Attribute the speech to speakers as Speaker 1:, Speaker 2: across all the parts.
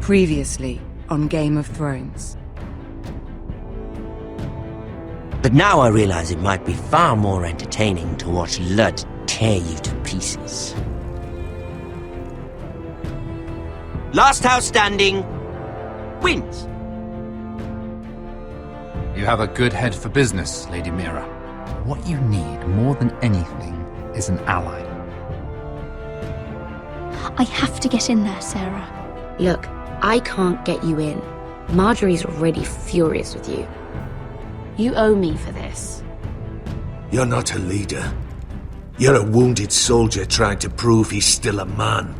Speaker 1: Previously on Game of Thrones.
Speaker 2: But now I realize it might be far more entertaining to watch Lud tear you to pieces. Last house standing wins.
Speaker 3: You have a good head for business, Lady Mira. What you need more than anything is an ally.
Speaker 4: I have to get in there, Sarah.
Speaker 5: Look, I can't get you in. Marjorie's already furious with you. You owe me for this.
Speaker 6: You're not a leader. You're a wounded soldier trying to prove he's still a man.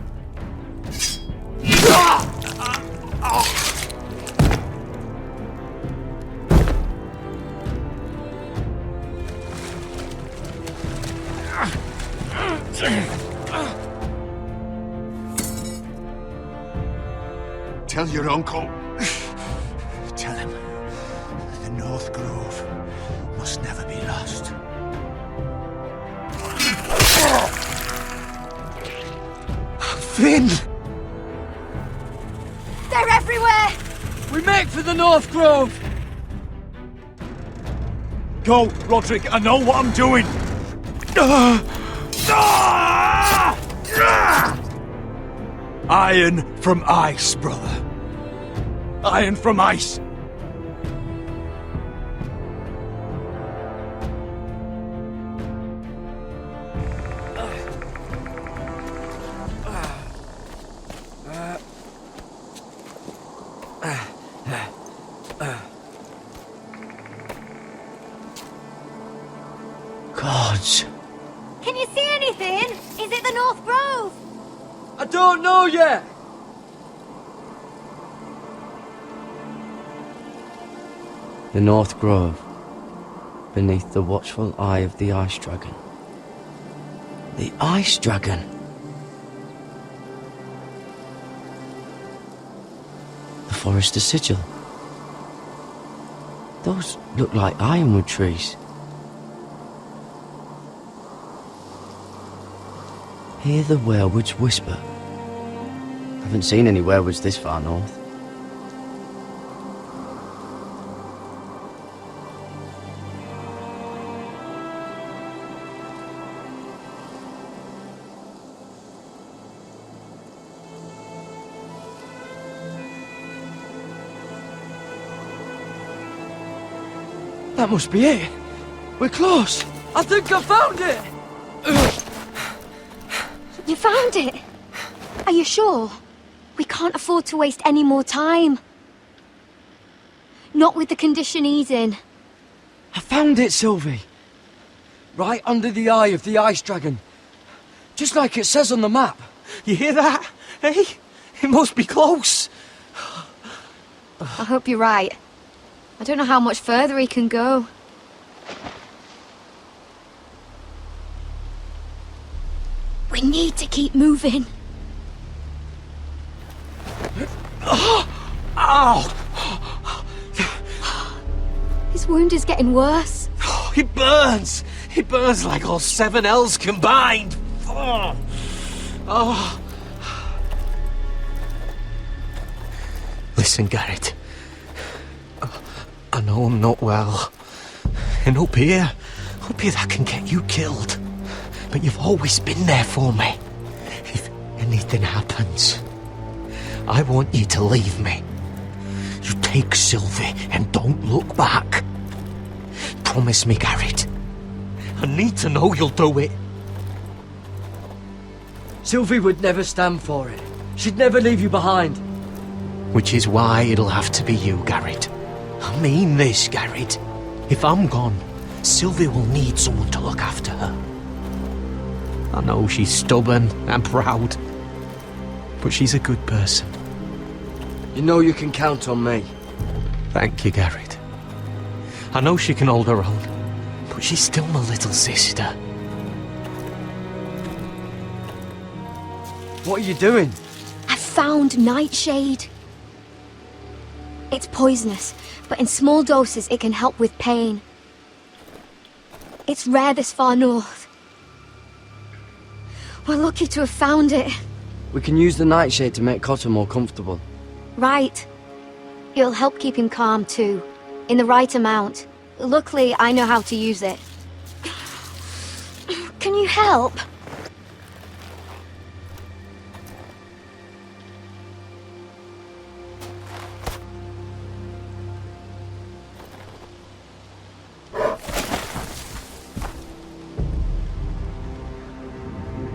Speaker 7: Tell your uncle. Tell him the North Grove must never be lost.
Speaker 8: Finn!
Speaker 9: They're everywhere!
Speaker 8: We make for the North Grove!
Speaker 7: Go, Roderick, I know what I'm doing! Iron from ice, brother. Iron from ice.
Speaker 2: Gods.
Speaker 9: Can you see anything? Is it the North Grove?
Speaker 8: I don't know yet!
Speaker 10: The North Grove, beneath the watchful eye of the Ice Dragon.
Speaker 2: The Ice Dragon.
Speaker 10: The Forrester sigil. Those look like ironwood trees. Hear the werewoods whisper. Haven't seen any werewoods this far north.
Speaker 8: That must be it. We're close. I think I found it.
Speaker 4: You found it? Are you sure? We can't afford to waste any more time. Not with the condition he's in.
Speaker 8: I found it, Sylvie. Right under the eye of the Ice Dragon. Just like it says on the map. You hear that? Hey? It must be close.
Speaker 4: I hope you're right. I don't know how much further he can go. We need to keep moving.
Speaker 8: Ow!
Speaker 4: His wound is getting worse.
Speaker 8: It burns! It burns like all 7 L's combined! Oh. Listen, Garrett. I know I'm not well. And up here that can get you killed. But you've always been there for me. If anything happens, I want you to leave me. You take Sylvie and don't look back. Promise me, Garrett. I need to know you'll do it. Sylvie would never stand for it. She'd never leave you behind. Which is why it'll have to be you, Garrett. I mean this, Garrett. If I'm gone, Sylvie will need someone to look after her. I know she's stubborn and proud, but she's a good person.
Speaker 10: You know you can count on me.
Speaker 8: Thank you, Garrett. I know she can hold her own, but she's still my little sister.
Speaker 10: What are you doing?
Speaker 4: I found Nightshade. It's poisonous, but in small doses it can help with pain. It's rare this far north. We're lucky to have found it.
Speaker 10: We can use the nightshade to make Cotter more comfortable.
Speaker 4: Right. It'll help keep him calm, too. In the right amount. Luckily, I know how to use it. Can you help?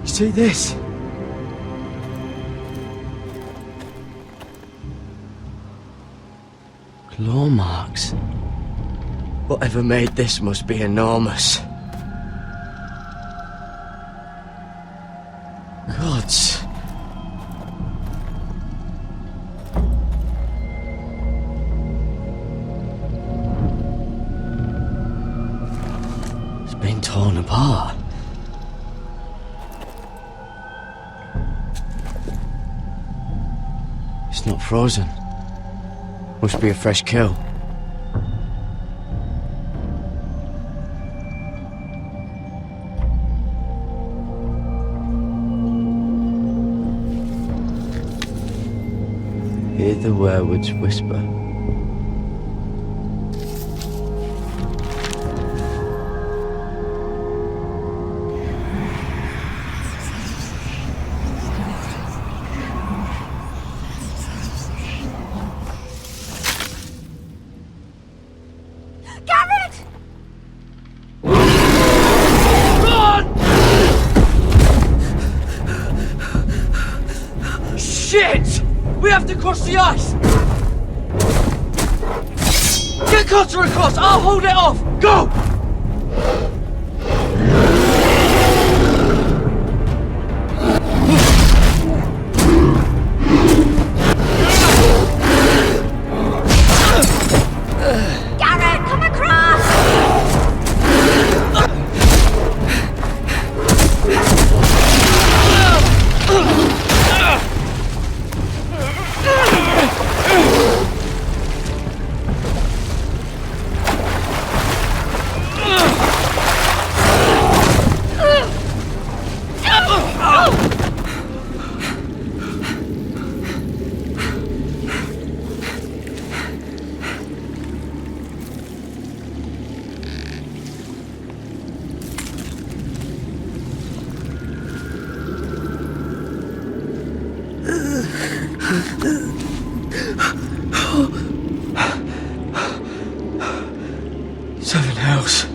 Speaker 10: See this? Claw marks. Whatever made this must be enormous. Gods. It's been torn apart. It's not frozen. Must be a fresh kill. Hear the werewolves whisper.
Speaker 8: Across the ice! Get Cutter across! I'll hold it off! Go!
Speaker 9: Garrett, come across!
Speaker 10: Seven hells.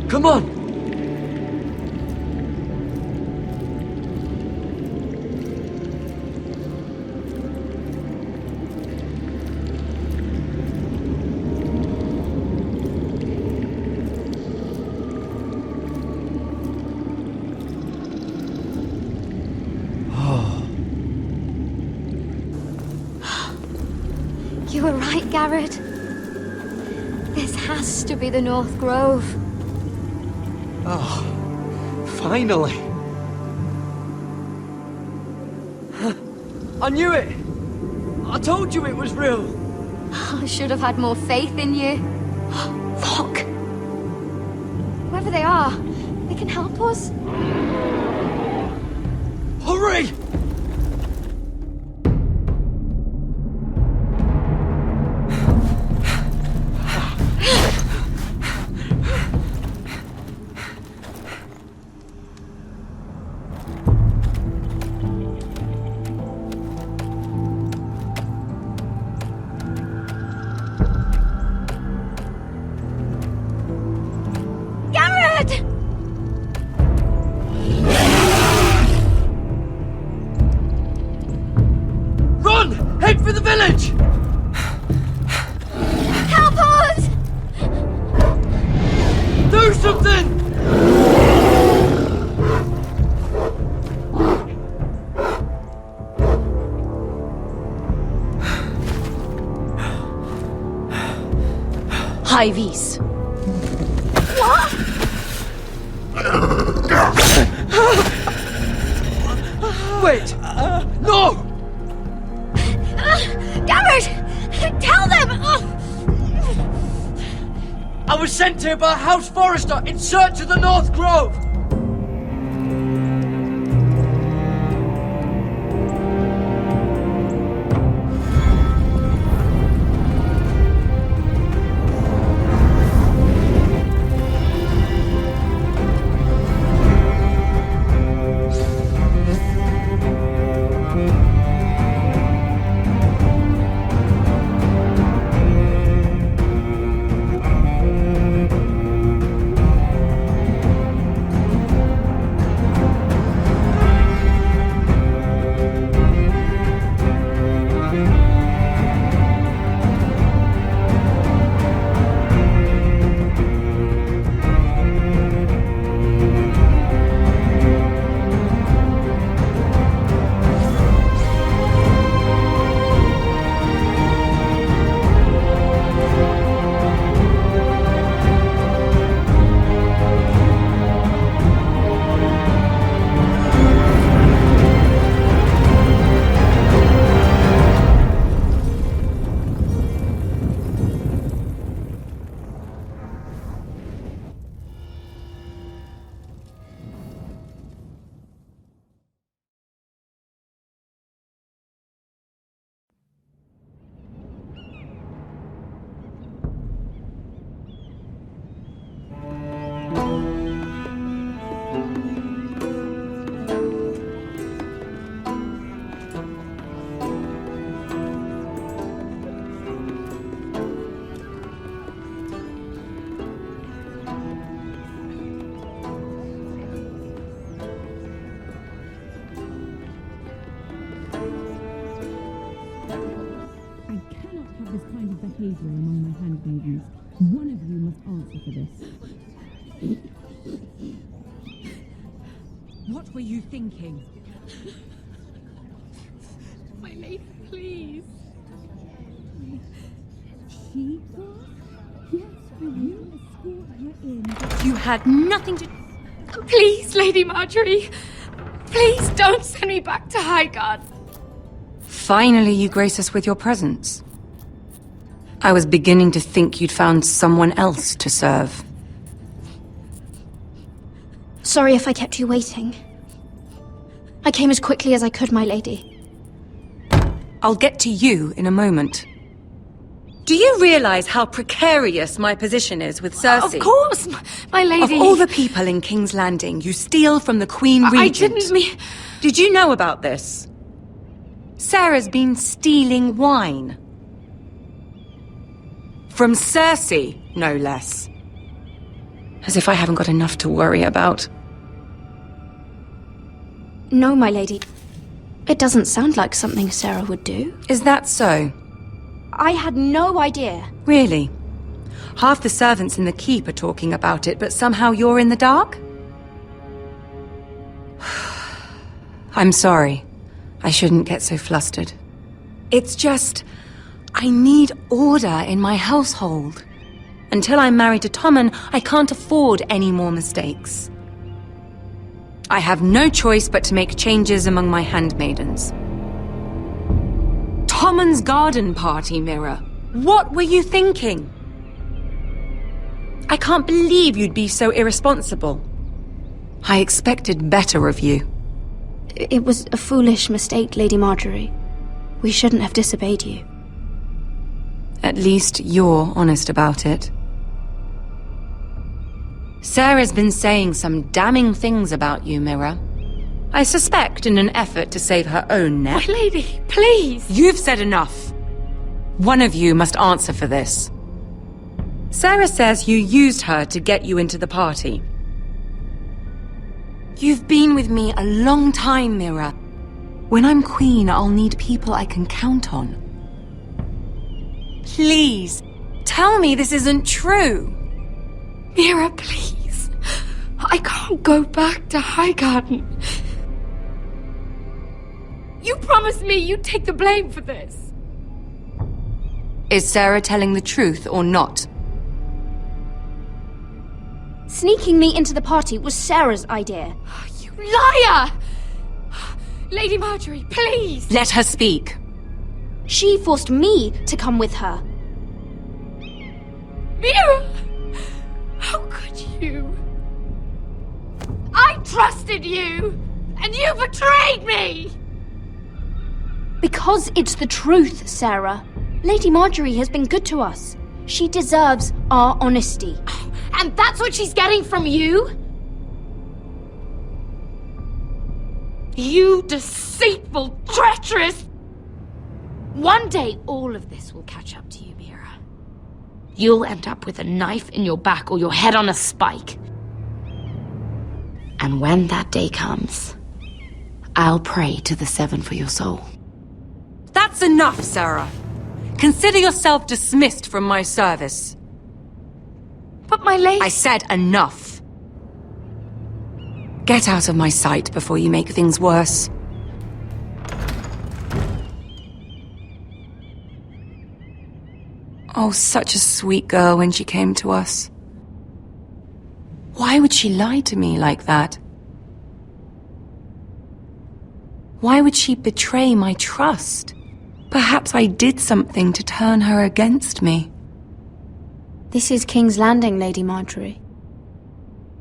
Speaker 10: Come on!
Speaker 4: You were right, Garrett. This has to be the North Grove.
Speaker 8: Oh, finally. I knew it. I told you it was real.
Speaker 4: I should have had more faith in you. Look. Whoever they are, they can help us.
Speaker 8: Hurry!
Speaker 5: Ivies.
Speaker 4: What?
Speaker 8: Wait! No!
Speaker 9: Garrett! Tell them!
Speaker 8: I was sent here by House Forrester in search of the North Grove!
Speaker 11: behavior among my handmaidens. One of you must answer for this. What were you thinking?
Speaker 12: My lady, please.
Speaker 11: She was? Yes, will you escort her in?
Speaker 12: You had nothing to... Please, Lady Marjorie. Please don't send me back to Highgarden.
Speaker 1: Finally, you grace us with your presence. I was beginning to think you'd found someone else to serve.
Speaker 4: Sorry if I kept you waiting. I came as quickly as I could, my lady.
Speaker 1: I'll get to you in a moment. Do you realize how precarious my position is with Cersei?
Speaker 12: Of course, my lady.
Speaker 1: Of all the people in King's Landing, you steal from the Queen Regent.
Speaker 12: I didn't mean...
Speaker 1: Did you know about this? Sarah's been stealing wine. From Cersei, no less. As if I haven't got enough to worry about.
Speaker 4: No, my lady. It doesn't sound like something Sarah would do.
Speaker 1: Is that so?
Speaker 4: I had no idea.
Speaker 1: Really? Half the servants in the keep are talking about it, but somehow you're in the dark? I'm sorry. I shouldn't get so flustered. It's just... I need order in my household. Until I'm married to Tommen, I can't afford any more mistakes. I have no choice but to make changes among my handmaidens. Tommen's garden party, Mira. What were you thinking? I can't believe you'd be so irresponsible. I expected better of you.
Speaker 4: It was a foolish mistake, Lady Marjorie. We shouldn't have disobeyed you.
Speaker 1: At least you're honest about it. Sarah's been saying some damning things about you, Mira. I suspect in an effort to save her own neck.
Speaker 12: My lady, please!
Speaker 1: You've said enough. One of you must answer for this. Sarah says you used her to get you into the party. You've been with me a long time, Mira. When I'm queen, I'll need people I can count on. Please, tell me this isn't true.
Speaker 12: Mira, please. I can't go back to Highgarden. You promised me you'd take the blame for this.
Speaker 1: Is Sarah telling the truth or not?
Speaker 4: Sneaking me into the party was Sarah's idea.
Speaker 12: You liar! Lady Marjorie, please!
Speaker 1: Let her speak.
Speaker 4: She forced me to come with her.
Speaker 12: Mira! How could you? I trusted you! And you betrayed me!
Speaker 4: Because it's the truth, Sarah. Lady Marjorie has been good to us. She deserves our honesty.
Speaker 12: And that's what she's getting from you? You deceitful, treacherous... One day, all of this will catch up to you, Mira. You'll end up with a knife in your back or your head on a spike. And when that day comes, I'll pray to the Seven for your soul.
Speaker 1: That's enough, Sarah. Consider yourself dismissed from my service.
Speaker 12: But my lady...
Speaker 1: I said enough. Get out of my sight before you make things worse. Oh, such a sweet girl when she came to us. Why would she lie to me like that? Why would she betray my trust? Perhaps I did something to turn her against me.
Speaker 4: This is King's Landing, Lady Marjorie.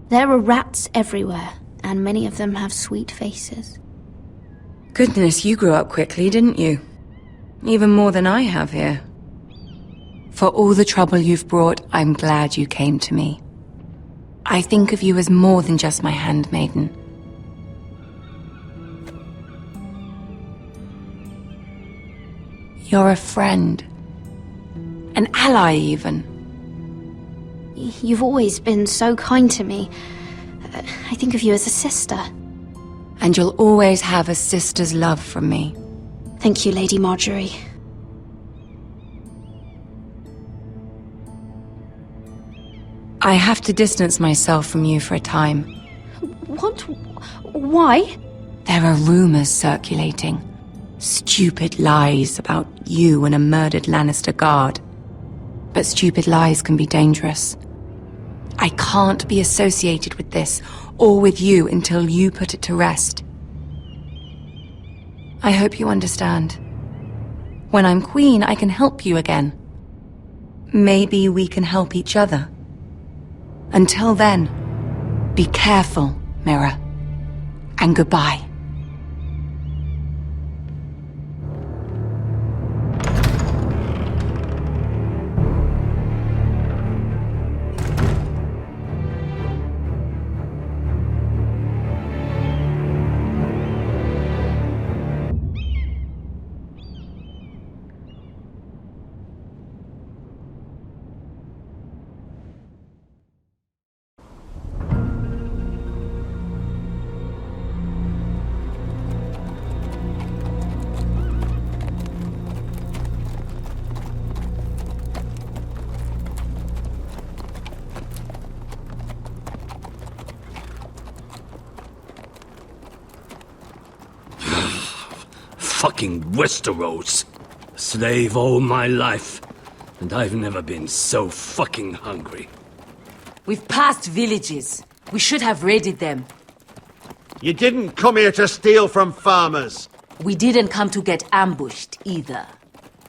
Speaker 4: There are rats everywhere, and many of them have sweet faces.
Speaker 1: Goodness, you grew up quickly, didn't you? Even more than I have here. For all the trouble you've brought, I'm glad you came to me. I think of you as more than just my handmaiden. You're a friend. An ally, even.
Speaker 4: You've always been so kind to me. I think of you as a sister.
Speaker 1: And you'll always have a sister's love from me.
Speaker 4: Thank you, Lady Marjorie.
Speaker 1: I have to distance myself from you for a time.
Speaker 4: What? Why?
Speaker 1: There are rumors circulating. Stupid lies about you and a murdered Lannister guard. But stupid lies can be dangerous. I can't be associated with this, or with you, until you put it to rest. I hope you understand. When I'm queen, I can help you again. Maybe we can help each other. Until then, be careful, Mira. And goodbye.
Speaker 13: Fucking Westeros. Slave all my life, and I've never been so fucking hungry.
Speaker 14: We've passed villages. We should have raided them.
Speaker 15: You didn't come here to steal from farmers.
Speaker 14: We didn't come to get ambushed either.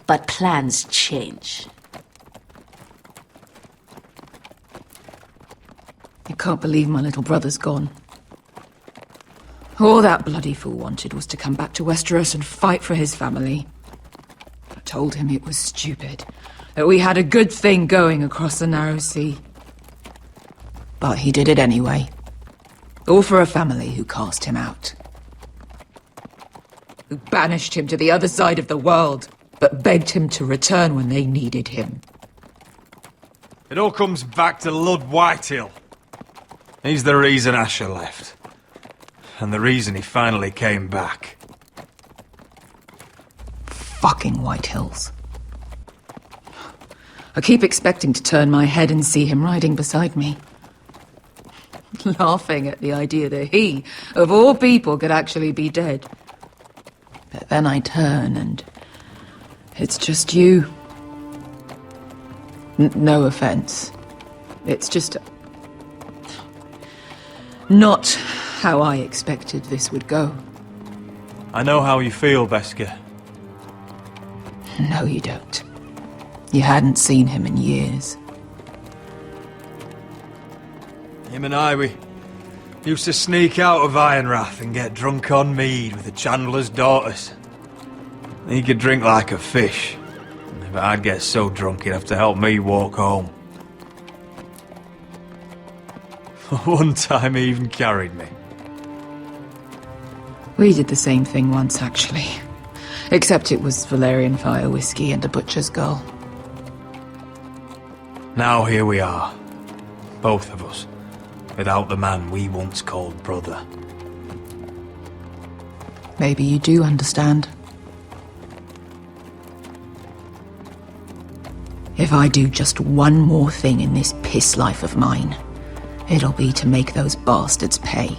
Speaker 14: But plans change.
Speaker 16: I can't believe my little brother's gone. All that bloody fool wanted was to come back to Westeros and fight for his family. I told him it was stupid, that we had a good thing going across the narrow sea. But he did it anyway. All for a family who cast him out. Who banished him to the other side of the world, but begged him to return when they needed him.
Speaker 17: It all comes back to Lud Whitehill. He's the reason Asher left. And the reason he finally came back.
Speaker 16: Fucking White Hills. I keep expecting to turn my head and see him riding beside me. Laughing at the idea that he, of all people, could actually be dead. But then I turn and it's just you. No offense. It's just not how I expected this would go.
Speaker 17: I know how you feel, Beskar.
Speaker 16: No, you don't. You hadn't seen him in years.
Speaker 17: Him and I, we used to sneak out of Ironrath and get drunk on mead with the Chandler's daughters. He could drink like a fish, but I'd get so drunk he'd have to help me walk home. One time he even carried me.
Speaker 16: We did the same thing once, actually. Except it was Valerian fire whiskey and a butcher's girl.
Speaker 17: Now here we are. Both of us. Without the man we once called brother.
Speaker 16: Maybe you do understand. If I do just one more thing in this piss life of mine, it'll be to make those bastards pay.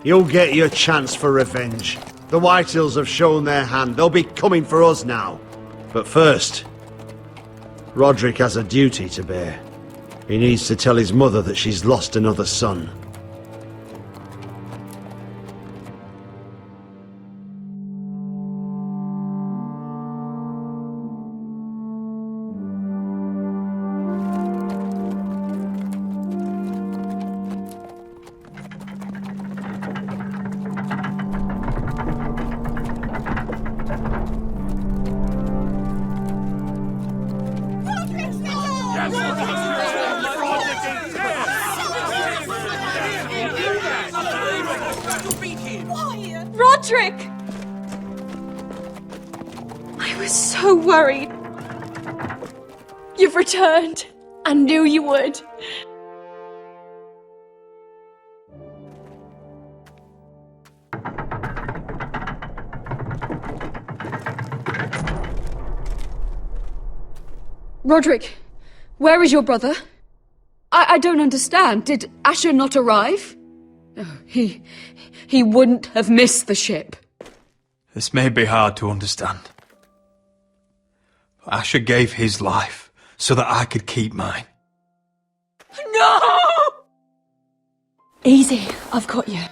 Speaker 15: You'll get your chance for revenge. The Whitehills have shown their hand. They'll be coming for us now. But first, Roderick has a duty to bear. He needs to tell his mother that she's lost another son.
Speaker 18: Roderick! I was so worried. You've returned. I knew you would. Roderick, where is your brother? I don't understand. Did Asher not arrive? Oh, he wouldn't have missed the ship.
Speaker 17: This may be hard to understand. But Asher gave his life so that I could keep mine.
Speaker 18: No! Easy, I've got you.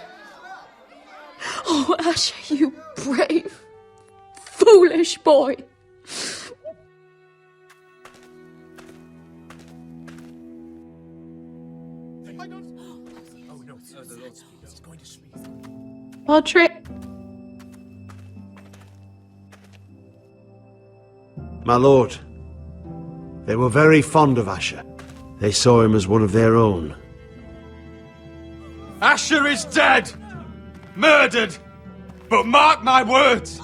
Speaker 18: Oh, Asher, you brave, foolish boy.
Speaker 4: Audrey.
Speaker 15: My lord, they were very fond of Asher. They saw him as one of their own.
Speaker 17: Asher is dead! Murdered! But mark my words!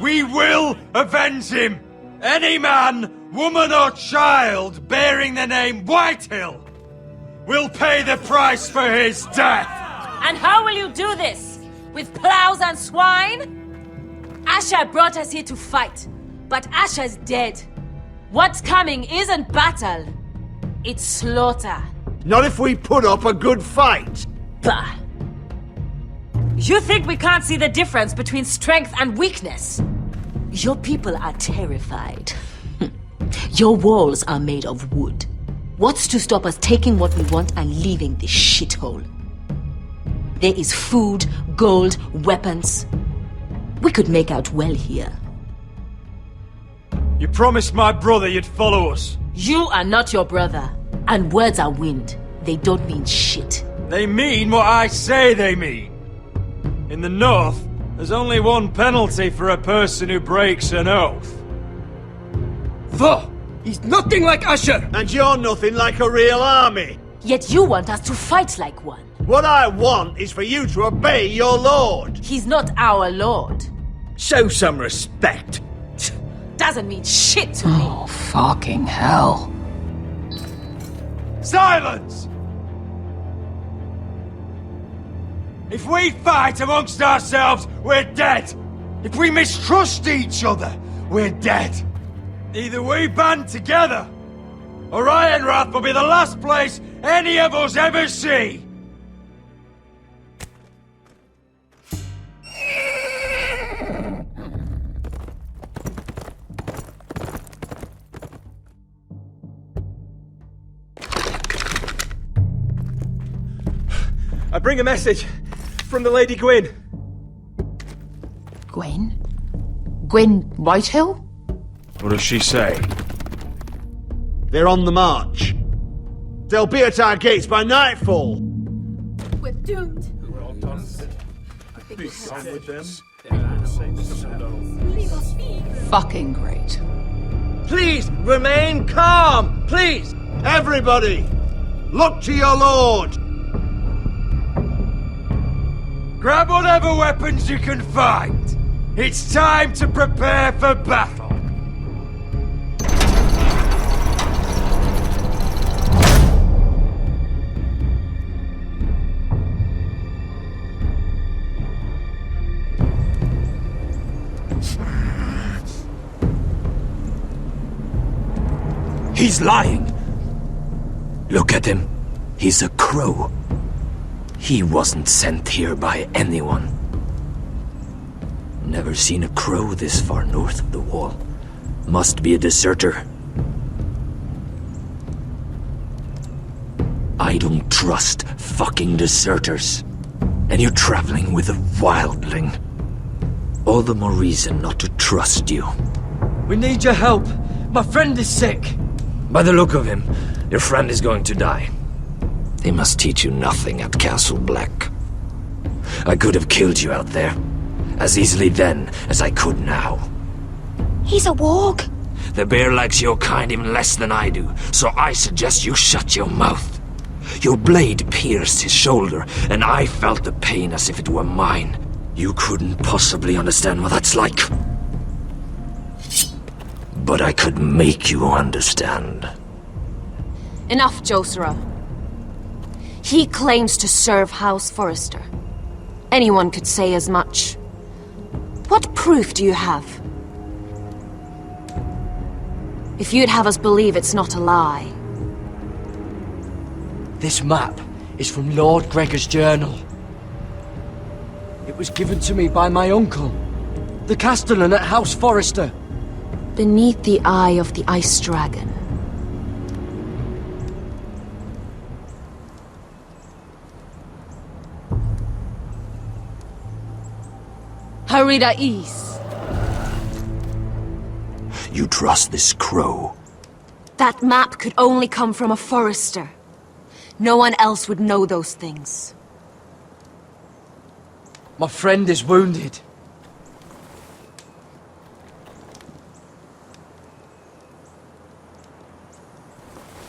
Speaker 17: We will avenge him! Any man, woman or child bearing the name Whitehill will pay the price for his death!
Speaker 14: And how will you do this? With plows and swine? Asher brought us here to fight, but Asher's dead. What's coming isn't battle, it's slaughter.
Speaker 15: Not if we put up a good fight!
Speaker 14: Bah! You think we can't see the difference between strength and weakness? Your people are terrified. Your walls are made of wood. What's to stop us taking what we want and leaving this shithole? There is food, gold, weapons. We could make out well here.
Speaker 17: You promised my brother you'd follow us.
Speaker 14: You are not your brother. And words are wind. They don't mean shit.
Speaker 17: They mean what I say they mean. In the North, there's only one penalty for a person who breaks an oath.
Speaker 13: He's nothing like Asher!
Speaker 15: And you're nothing like a real army!
Speaker 14: Yet you want us to fight like one.
Speaker 15: What I want is for you to obey your lord!
Speaker 14: He's not our lord.
Speaker 13: Show some respect.
Speaker 14: Doesn't mean shit to me.
Speaker 16: Oh, fucking hell.
Speaker 17: Silence! If we fight amongst ourselves, we're dead. If we mistrust each other, we're dead. Either we band together, or Ironrath will be the last place any of us ever see.
Speaker 19: I bring a message from the Lady Gwyn.
Speaker 16: Gwyn? Gwyn Whitehill?
Speaker 17: What does she say?
Speaker 15: They're on the march. They'll be at our gates by nightfall.
Speaker 18: We're doomed.
Speaker 16: Fucking great.
Speaker 19: Please, remain calm! Please!
Speaker 15: Everybody! Look to your lord!
Speaker 17: Grab whatever weapons you can find. It's time to prepare for battle.
Speaker 13: He's lying! Look at him. He's a crow. He wasn't sent here by anyone. Never seen a crow this far north of the wall. Must be a deserter. I don't trust fucking deserters. And you're traveling with a wildling. All the more reason not to trust you.
Speaker 19: We need your help. My friend is sick.
Speaker 13: By the look of him, your friend is going to die. They must teach you nothing at Castle Black. I could have killed you out there, as easily then as I could now.
Speaker 9: He's a warg.
Speaker 13: The bear likes your kind even less than I do, so I suggest you shut your mouth. Your blade pierced his shoulder, and I felt the pain as if it were mine. You couldn't possibly understand what that's like. But I could make you understand.
Speaker 18: Enough, Josera. He claims to serve House Forrester. Anyone could say as much. What proof do you have? If you'd have us believe it's not a lie,
Speaker 10: This map is from Lord Gregor's journal. It was given to me by my uncle, the castellan at House Forrester.
Speaker 18: Beneath the eye of the Ice Dragon. Harida East.
Speaker 13: You trust this crow?
Speaker 18: That map could only come from a Forrester. No one else would know those things.
Speaker 10: My friend is wounded.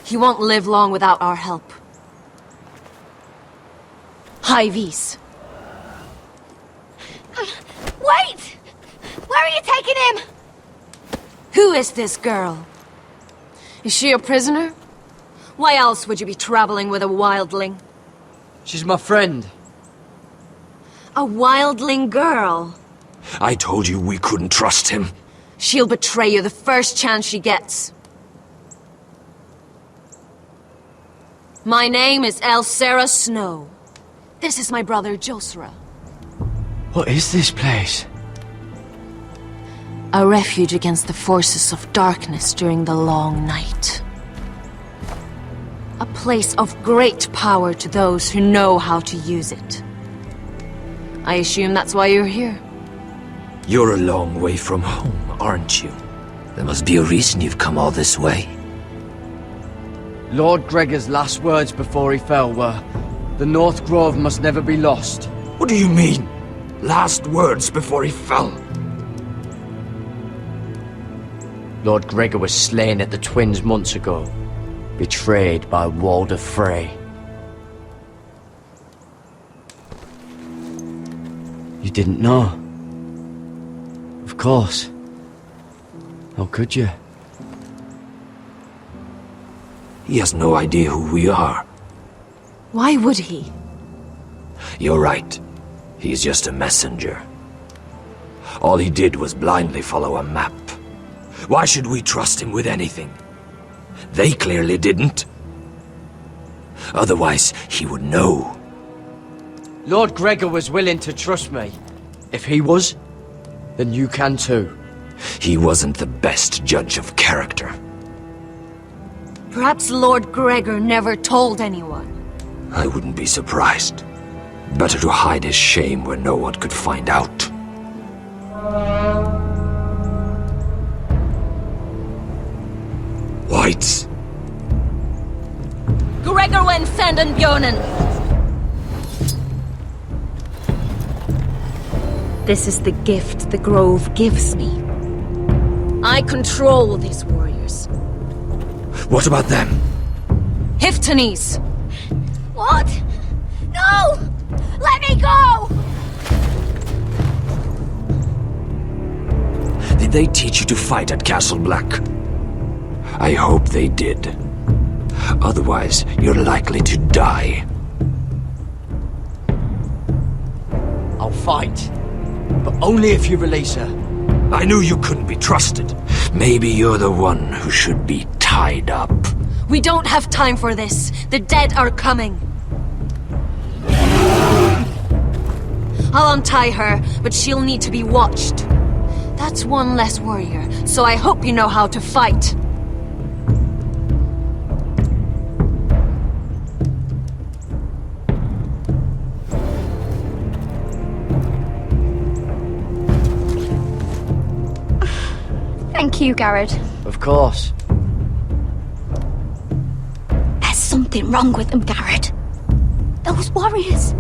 Speaker 18: He won't live long without our help. High Vis.
Speaker 9: Wait! Where are you taking him?
Speaker 18: Who is this girl? Is she a prisoner? Why else would you be traveling with a wildling?
Speaker 10: She's my friend.
Speaker 18: A wildling girl?
Speaker 13: I told you we couldn't trust him.
Speaker 18: She'll betray you the first chance she gets. My name is Elsera Snow. This is my brother Josra.
Speaker 10: What is this place?
Speaker 18: A refuge against the forces of darkness during the long night. A place of great power to those who know how to use it. I assume that's why you're here.
Speaker 13: You're a long way from home, aren't you? There must be a reason you've come all this way.
Speaker 10: Lord Gregor's last words before he fell were, "The North Grove must never be lost."
Speaker 13: What do you mean? Last words before he fell?
Speaker 10: Lord Gregor was slain at the Twins months ago, betrayed by Walder Frey. You didn't know? Of course. How could you?
Speaker 13: He has no idea who we are.
Speaker 18: Why would he?
Speaker 13: You're right. He's just a messenger. All he did was blindly follow a map. Why should we trust him with anything? They clearly didn't. Otherwise, he would know.
Speaker 10: Lord Gregor was willing to trust me. If he was, then you can too.
Speaker 13: He wasn't the best judge of character.
Speaker 18: Perhaps Lord Gregor never told anyone.
Speaker 13: I wouldn't be surprised. Better to hide his shame where no one could find out. Whites.
Speaker 18: Gregor wen fenden bjonen. This is the gift the Grove gives me. I control these warriors.
Speaker 13: What about them?
Speaker 18: Hiftanes.
Speaker 9: What? No! Let me go!
Speaker 13: Did they teach you to fight at Castle Black? I hope they did. Otherwise, you're likely to die.
Speaker 10: I'll fight. But only if you release her.
Speaker 13: I knew you couldn't be trusted. Maybe you're the one who should be tied up.
Speaker 18: We don't have time for this. The dead are coming. I'll untie her, but she'll need to be watched. That's one less warrior, so I hope you know how to fight.
Speaker 4: Thank you, Garrett.
Speaker 10: Of course.
Speaker 9: There's something wrong with them, Garrett. Those warriors.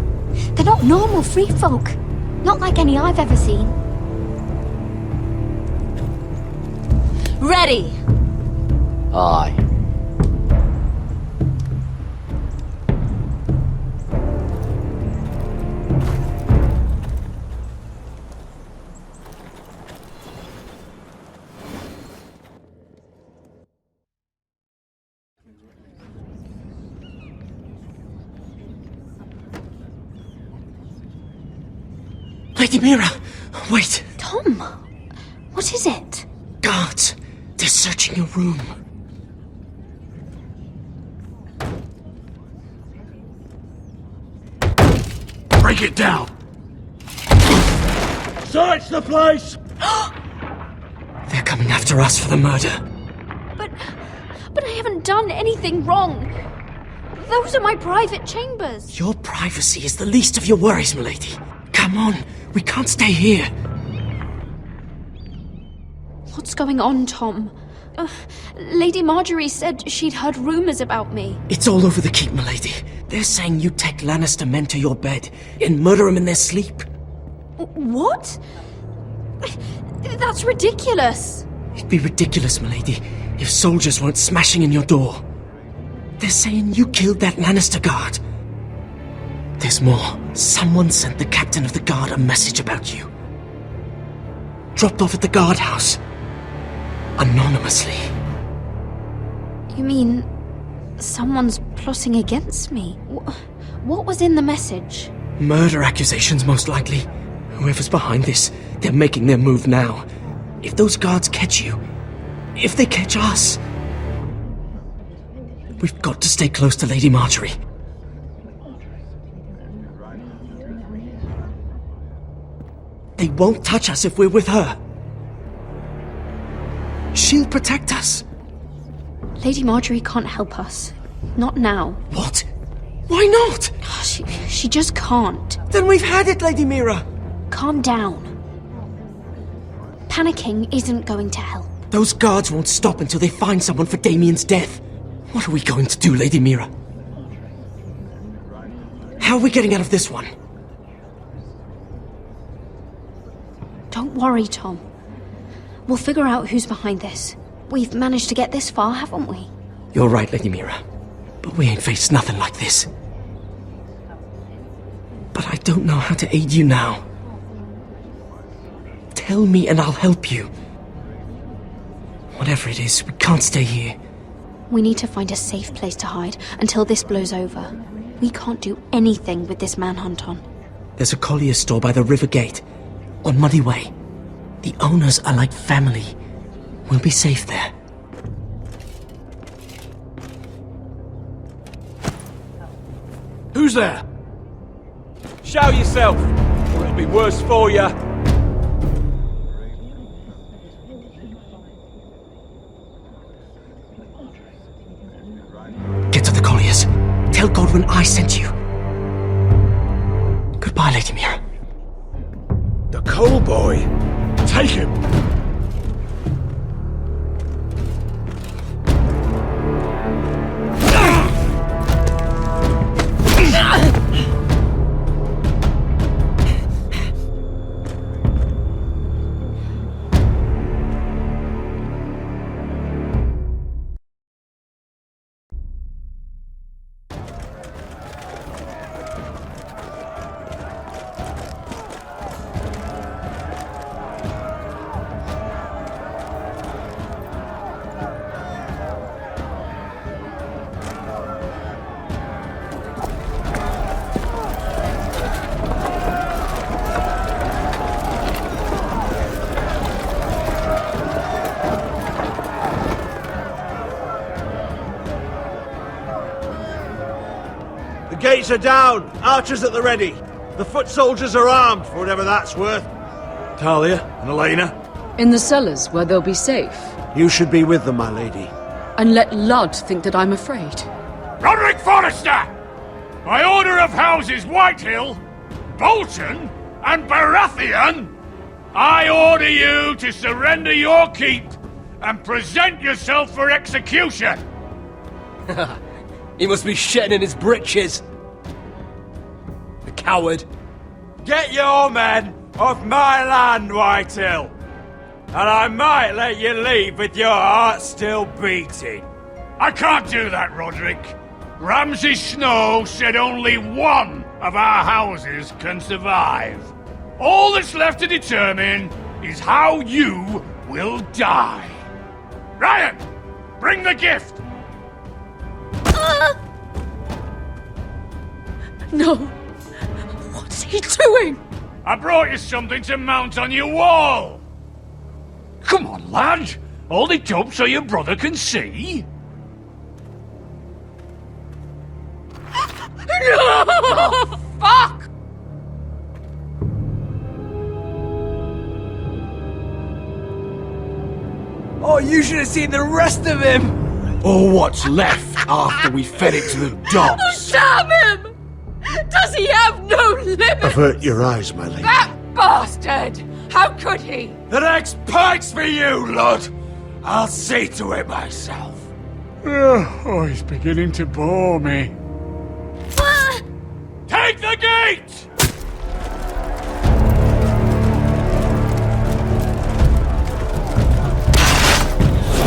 Speaker 9: They're not normal free folk. Not like any I've ever seen.
Speaker 18: Ready!
Speaker 10: Aye.
Speaker 8: Lady Mira! Wait!
Speaker 9: Tom! What is it?
Speaker 8: Guards! They're searching your room.
Speaker 6: Break it down!
Speaker 15: Search the place!
Speaker 8: They're coming after us for the murder.
Speaker 4: But I haven't done anything wrong. Those are my private chambers.
Speaker 8: Your privacy is the least of your worries, milady. Come on, we can't stay here.
Speaker 4: What's going on, Tom? Lady Marjorie said she'd heard rumors about me.
Speaker 8: It's all over the keep, milady. They're saying you take Lannister men to your bed and murder them in their sleep.
Speaker 4: What? That's ridiculous.
Speaker 8: It'd be ridiculous, milady, if soldiers weren't smashing in your door. They're saying you killed that Lannister guard. There's more. Someone sent the captain of the guard a message about you. Dropped off at the guardhouse. Anonymously.
Speaker 4: You mean someone's plotting against me? What was in the message?
Speaker 8: Murder accusations, most likely. Whoever's behind this, they're making their move now. If those guards catch you, if they catch us, we've got to stay close to Lady Marjorie. They won't touch us if we're with her. She'll protect us.
Speaker 4: Lady Marjorie can't help us. Not now.
Speaker 8: What? Why not?
Speaker 4: She just can't.
Speaker 8: Then we've had it, Lady Mira.
Speaker 4: Calm down. Panicking isn't going to help.
Speaker 8: Those guards won't stop until they find someone for Damien's death. What are we going to do, Lady Mira? How are we getting out of this one?
Speaker 4: Don't worry, Tom. We'll figure out who's behind this. We've managed to get this far, haven't we?
Speaker 8: You're right, Lady Mira. But we ain't faced nothing like this. But I don't know how to aid you now. Tell me and I'll help you. Whatever it is, we can't stay here.
Speaker 4: We need to find a safe place to hide until this blows over. We can't do anything with this manhunt on.
Speaker 8: There's a collier's store by the river gate, on Muddy Way. The owners are like family. We'll be safe there.
Speaker 6: Who's there?
Speaker 19: Show yourself, or it'll be worse for you.
Speaker 8: Get to the colliers. Tell Godwin I sent you. Goodbye, Lady Mira.
Speaker 6: The coal boy. Take him.
Speaker 15: The gates are down! Archers at the ready! The foot soldiers are armed, for whatever that's worth.
Speaker 6: Talia and Elena?
Speaker 20: In the cellars, where they'll be safe.
Speaker 15: You should be with them, my lady.
Speaker 20: And let Ludd think that I'm afraid.
Speaker 21: Roderick Forrester! By order of Houses Whitehill, Bolton, and Baratheon, I order you to surrender your keep and present yourself for execution!
Speaker 19: He must be shitting in his britches. The coward.
Speaker 21: Get your men off my land, Whitehill! And I might let you leave with your heart still beating. I can't do that, Roderick. Ramsay Snow said only one of our houses can survive. All that's left to determine is how you will die. Ryan, bring the gift!
Speaker 20: No! What's he doing?
Speaker 21: I brought you something to mount on your wall! Come on, lad! Hold it up so your brother can see!
Speaker 20: No!
Speaker 21: Oh, fuck! Oh, you should have seen the rest of him!
Speaker 13: Or what's left after we fed it to the dogs.
Speaker 20: Damn him! Does he have no limit?
Speaker 15: Avert your eyes, my lady.
Speaker 20: That bastard! How could he?
Speaker 21: The next pike's for you, Lud! I'll see to it myself.
Speaker 3: Oh, he's beginning to bore me.
Speaker 21: Take the gate!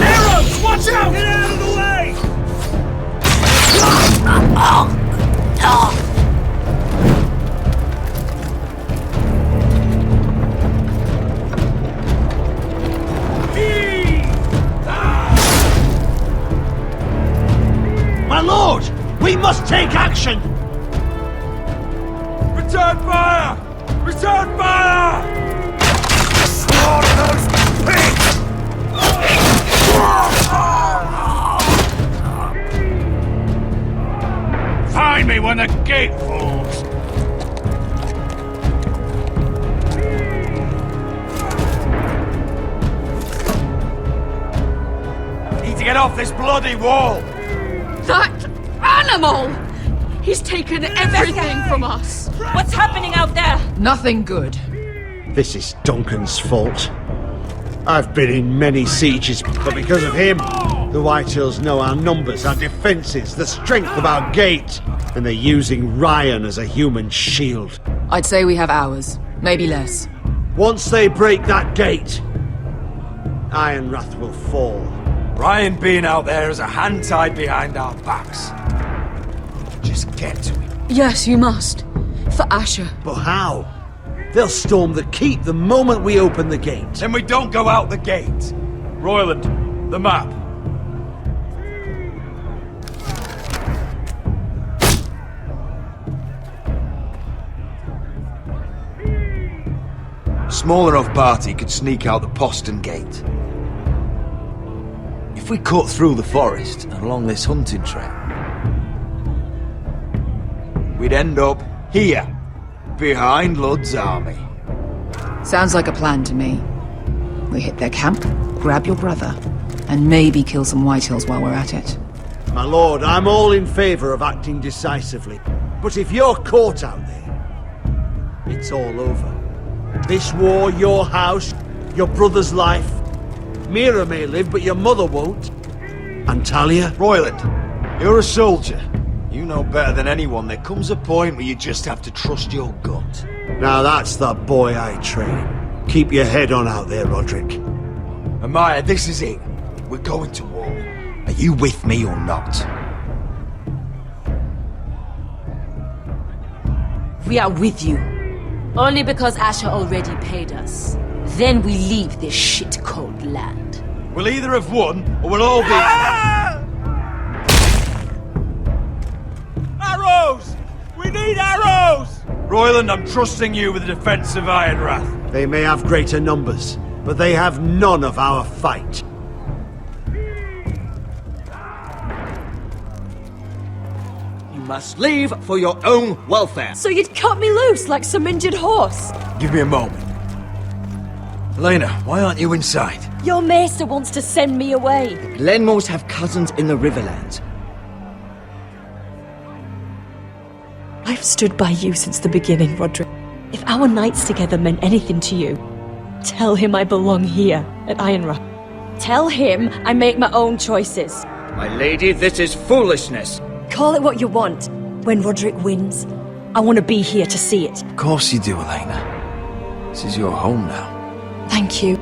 Speaker 21: Arrows! Watch out! Get out of the way!
Speaker 15: My lord! We must take action!
Speaker 21: Return fire! Return fire! Slaughter those pigs! Find me when the gate falls! Need to get off this bloody wall!
Speaker 20: That animal! He's taken everything from us. What's happening out there?
Speaker 16: Nothing good.
Speaker 15: This is Duncan's fault. I've been in many sieges, but because of him, the Whitehills know our numbers, our defences, the strength of our gate, and they're using Ryan as a human shield.
Speaker 16: I'd say we have hours, maybe less.
Speaker 15: Once they break that gate, Ironrath will fall.
Speaker 21: Ryan being out there is a hand tied behind our backs. Just get to him.
Speaker 20: Yes, you must. For Asher.
Speaker 15: But how? They'll storm the keep the moment we open the gate.
Speaker 21: Then we don't go out the gate. Royland, the map. A small enough party could sneak out the postern gate. If we cut through the forest and along this hunting trail, we'd end up here, behind Lud's army.
Speaker 16: Sounds like a plan to me. We hit their camp, grab your brother, and maybe kill some Whitehills while we're at it.
Speaker 15: My lord, I'm all in favour of acting decisively. But if you're caught out there, it's all over. This war, your house, your brother's life. Mira may live, but your mother won't. And Talia?
Speaker 21: Royland, you're a soldier. You know better than anyone there comes a point where you just have to trust your gut.
Speaker 15: Now that's the boy I train. Keep your head on out there, Roderick.
Speaker 21: Amaya, this is it. We're going to war. Are you with me or not?
Speaker 14: We are with you. Only because Asher already paid us. Then we leave this shit-cold land.
Speaker 21: We'll either have won, or we'll all be... Arrows! We need arrows! Royland, I'm trusting you with the defense of Ironrath.
Speaker 15: They may have greater numbers, but they have none of our fight.
Speaker 22: You must leave for your own welfare.
Speaker 20: So you'd cut me loose like some injured horse?
Speaker 21: Give me a moment. Elena, why aren't you inside?
Speaker 20: Your maester wants to send me away.
Speaker 22: Glenmores have cousins in the Riverlands.
Speaker 20: I've stood by you since the beginning, Roderick. If our nights together meant anything to you, tell him I belong here at Ironrath. Tell him I make my own choices.
Speaker 22: My lady, this is foolishness.
Speaker 20: Call it what you want. When Roderick wins, I want to be here to see it.
Speaker 21: Of course you do, Elena. This is your home now.
Speaker 20: Thank you.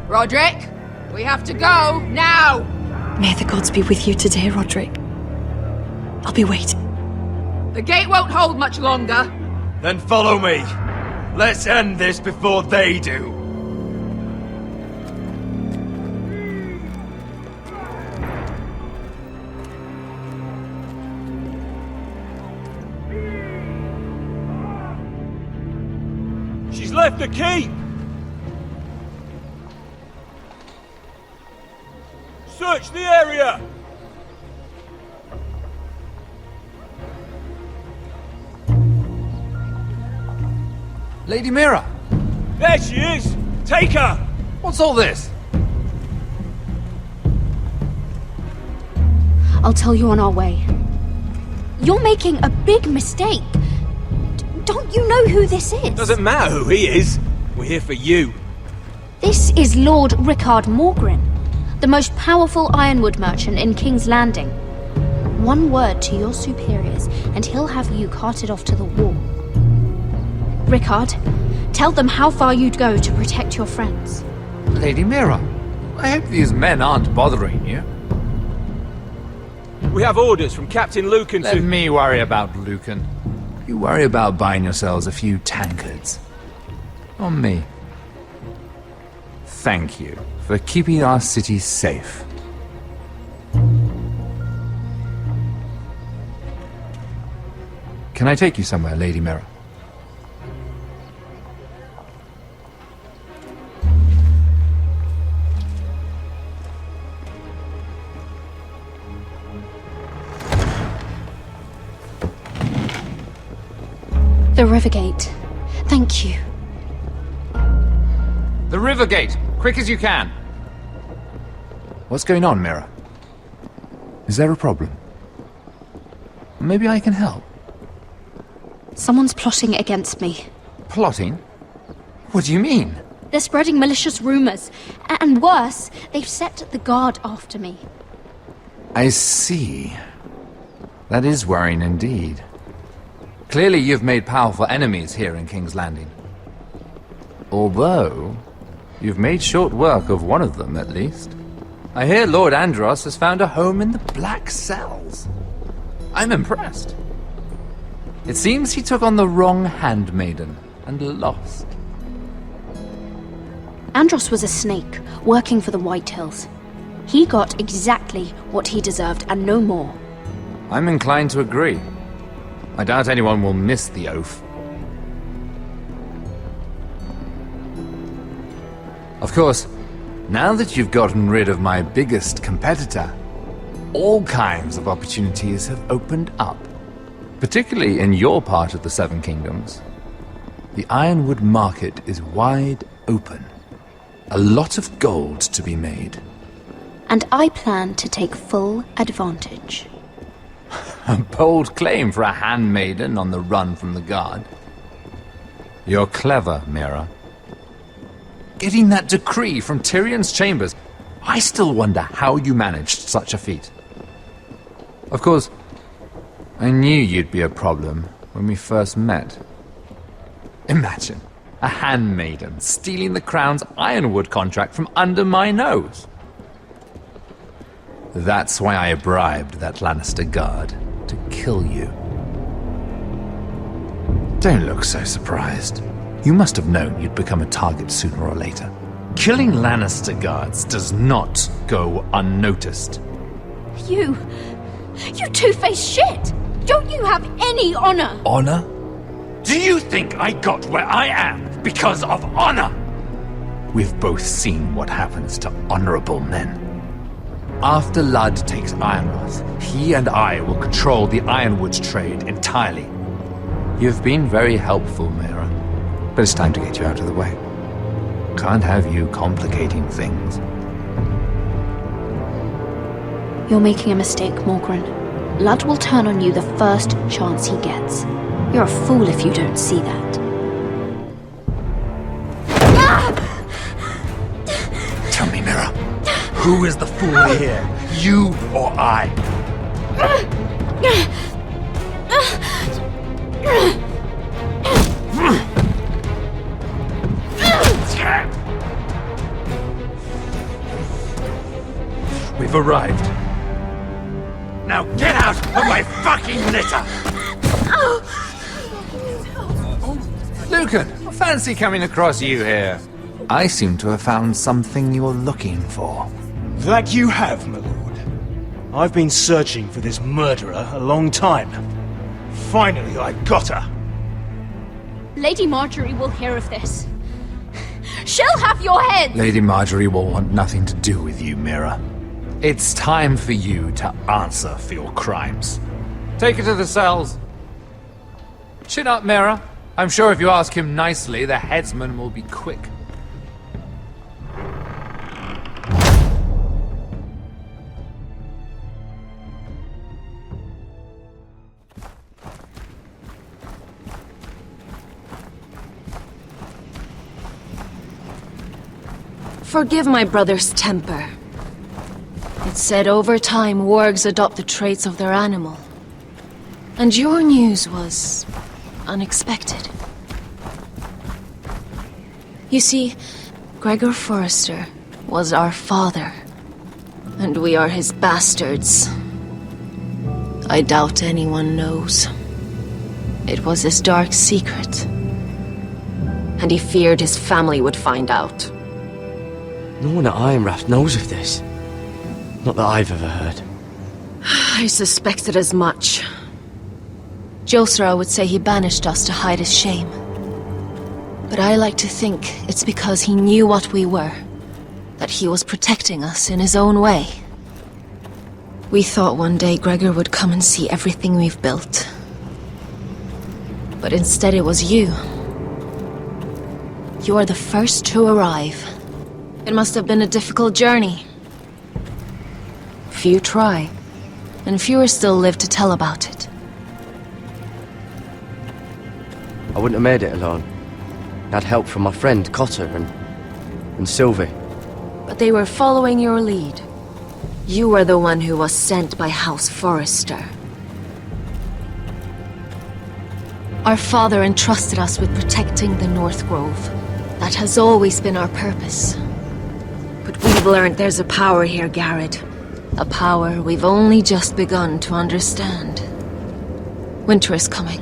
Speaker 16: Roderick, we have to go, now!
Speaker 20: May the gods be with you today, Roderick. I'll be waiting.
Speaker 16: The gate won't hold much longer.
Speaker 21: Then follow me. Let's end this before they do. She's left the keep! Search the area!
Speaker 17: Lady Mira!
Speaker 21: There she is! Take her!
Speaker 17: What's all this?
Speaker 4: I'll tell you on our way. You're making a big mistake. Don't you know who this is?
Speaker 21: Doesn't matter who he is. We're here for you.
Speaker 4: This is Lord Rickard Morgren, the most powerful ironwood merchant in King's Landing. One word to your superiors, and he'll have you carted off to the wall. Rickard, tell them how far you'd go to protect your friends.
Speaker 17: Lady Mira, I hope these men aren't bothering you.
Speaker 21: We have orders from Captain Lucan to...
Speaker 17: Let me worry about Lucan. You worry about buying yourselves a few tankards. On me. Thank you for keeping our city safe. Can I take you somewhere, Lady Mira?
Speaker 4: The Rivergate. Thank you.
Speaker 17: The Rivergate! Quick as you can! What's going on, Mira? Is there a problem? Maybe I can help.
Speaker 4: Someone's plotting against me.
Speaker 17: Plotting? What do you mean?
Speaker 4: They're spreading malicious rumors. And worse, they've set the guard after me.
Speaker 17: I see. That is worrying indeed. Clearly you've made powerful enemies here in King's Landing. Although, you've made short work of one of them, at least. I hear Lord Andros has found a home in the Black Cells. I'm impressed. It seems he took on the wrong handmaiden and lost.
Speaker 4: Andros was a snake, working for the Whitehills. He got exactly what he deserved and no more.
Speaker 17: I'm inclined to agree. I doubt anyone will miss the oath. Of course, now that you've gotten rid of my biggest competitor, all kinds of opportunities have opened up. Particularly in your part of the Seven Kingdoms. The ironwood market is wide open. A lot of gold to be made.
Speaker 4: And I plan to take full advantage.
Speaker 17: A bold claim for a handmaiden on the run from the guard. You're clever, Mira. Getting that decree from Tyrion's chambers, I still wonder how you managed such a feat. Of course, I knew you'd be a problem when we first met. Imagine, a handmaiden stealing the crown's ironwood contract from under my nose. That's why I bribed that Lannister guard to kill you. Don't look so surprised. You must have known you'd become a target sooner or later. Killing Lannister guards does not go unnoticed.
Speaker 4: You two-faced shit! Don't you have any honor?
Speaker 17: Honor? Do you think I got where I am because of honor? We've both seen what happens to honorable men. After Ludd takes Ironrath, he and I will control the ironwood trade entirely. You've been very helpful, Mira, but it's time to get you out of the way. Can't have you complicating things.
Speaker 4: You're making a mistake, Morgren. Ludd will turn on you the first chance he gets. You're a fool if you don't see that.
Speaker 17: Tell me, Mira, who is the fool here? You or I? We've arrived. Now get out of my fucking litter! Lucan, I fancy coming across you here. I seem to have found something you're looking for.
Speaker 3: That you have, my lord. I've been searching for this murderer a long time. Finally, I got her.
Speaker 4: Lady Marjorie will hear of this. She'll have your head!
Speaker 17: Lady Marjorie will want nothing to do with you, Mira. It's time for you to answer for your crimes. Take her to the cells. Chin up, Mira.
Speaker 2: I'm sure if you ask him nicely, the headsman will be quick.
Speaker 18: Forgive my brother's temper. It's said over time wargs adopt the traits of their animal. And your news was unexpected. You see, Gregor Forrester was our father, and we are his bastards. I doubt anyone knows. It was his dark secret, and he feared his family would find out.
Speaker 10: No one at Ironrath knows of this. Not that I've ever heard.
Speaker 18: I suspected as much. Josra would say he banished us to hide his shame. But I like to think it's because he knew what we were. That he was protecting us in his own way. We thought one day Gregor would come and see everything we've built. But instead it was you. You are the first to arrive. It must have been a difficult journey. Few try, and fewer still live to tell about it.
Speaker 10: I wouldn't have made it alone. I had help from my friend Cotter and Sylvie.
Speaker 18: But they were following your lead. You were the one who was sent by House Forrester. Our father entrusted us with protecting the North Grove. That has always been our purpose. But we've learned there's a power here, Garrett. A power we've only just begun to understand. Winter is coming,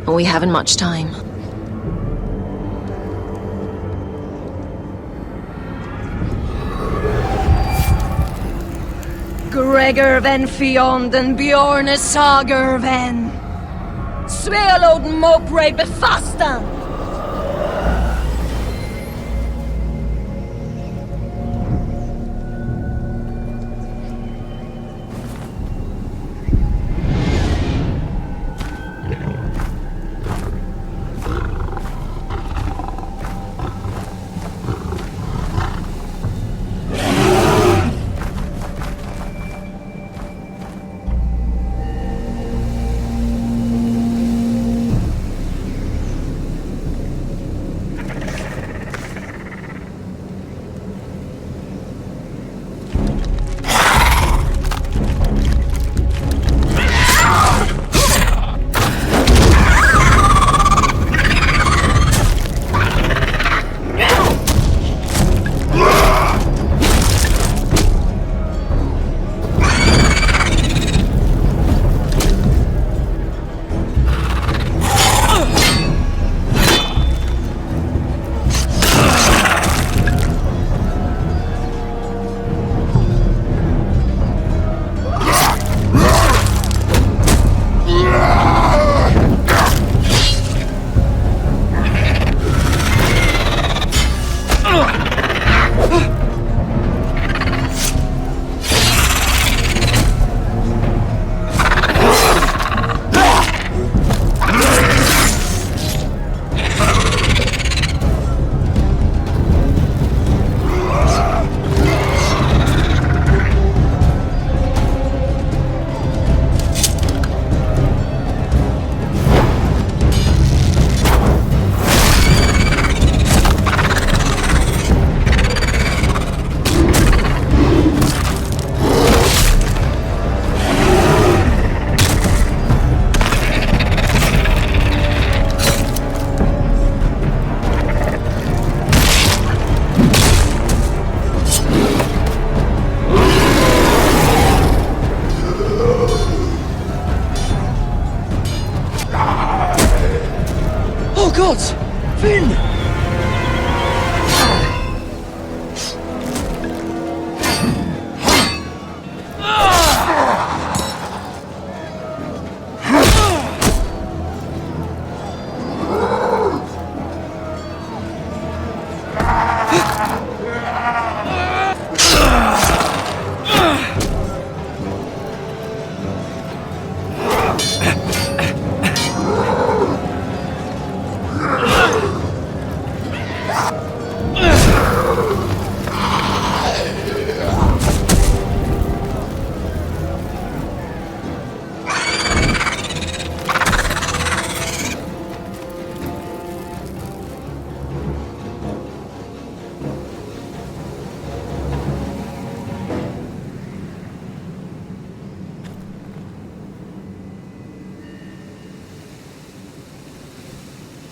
Speaker 18: and we haven't much time.
Speaker 7: Gregor ven fienden Bjorne sager ven. Sveloden mopre befastan.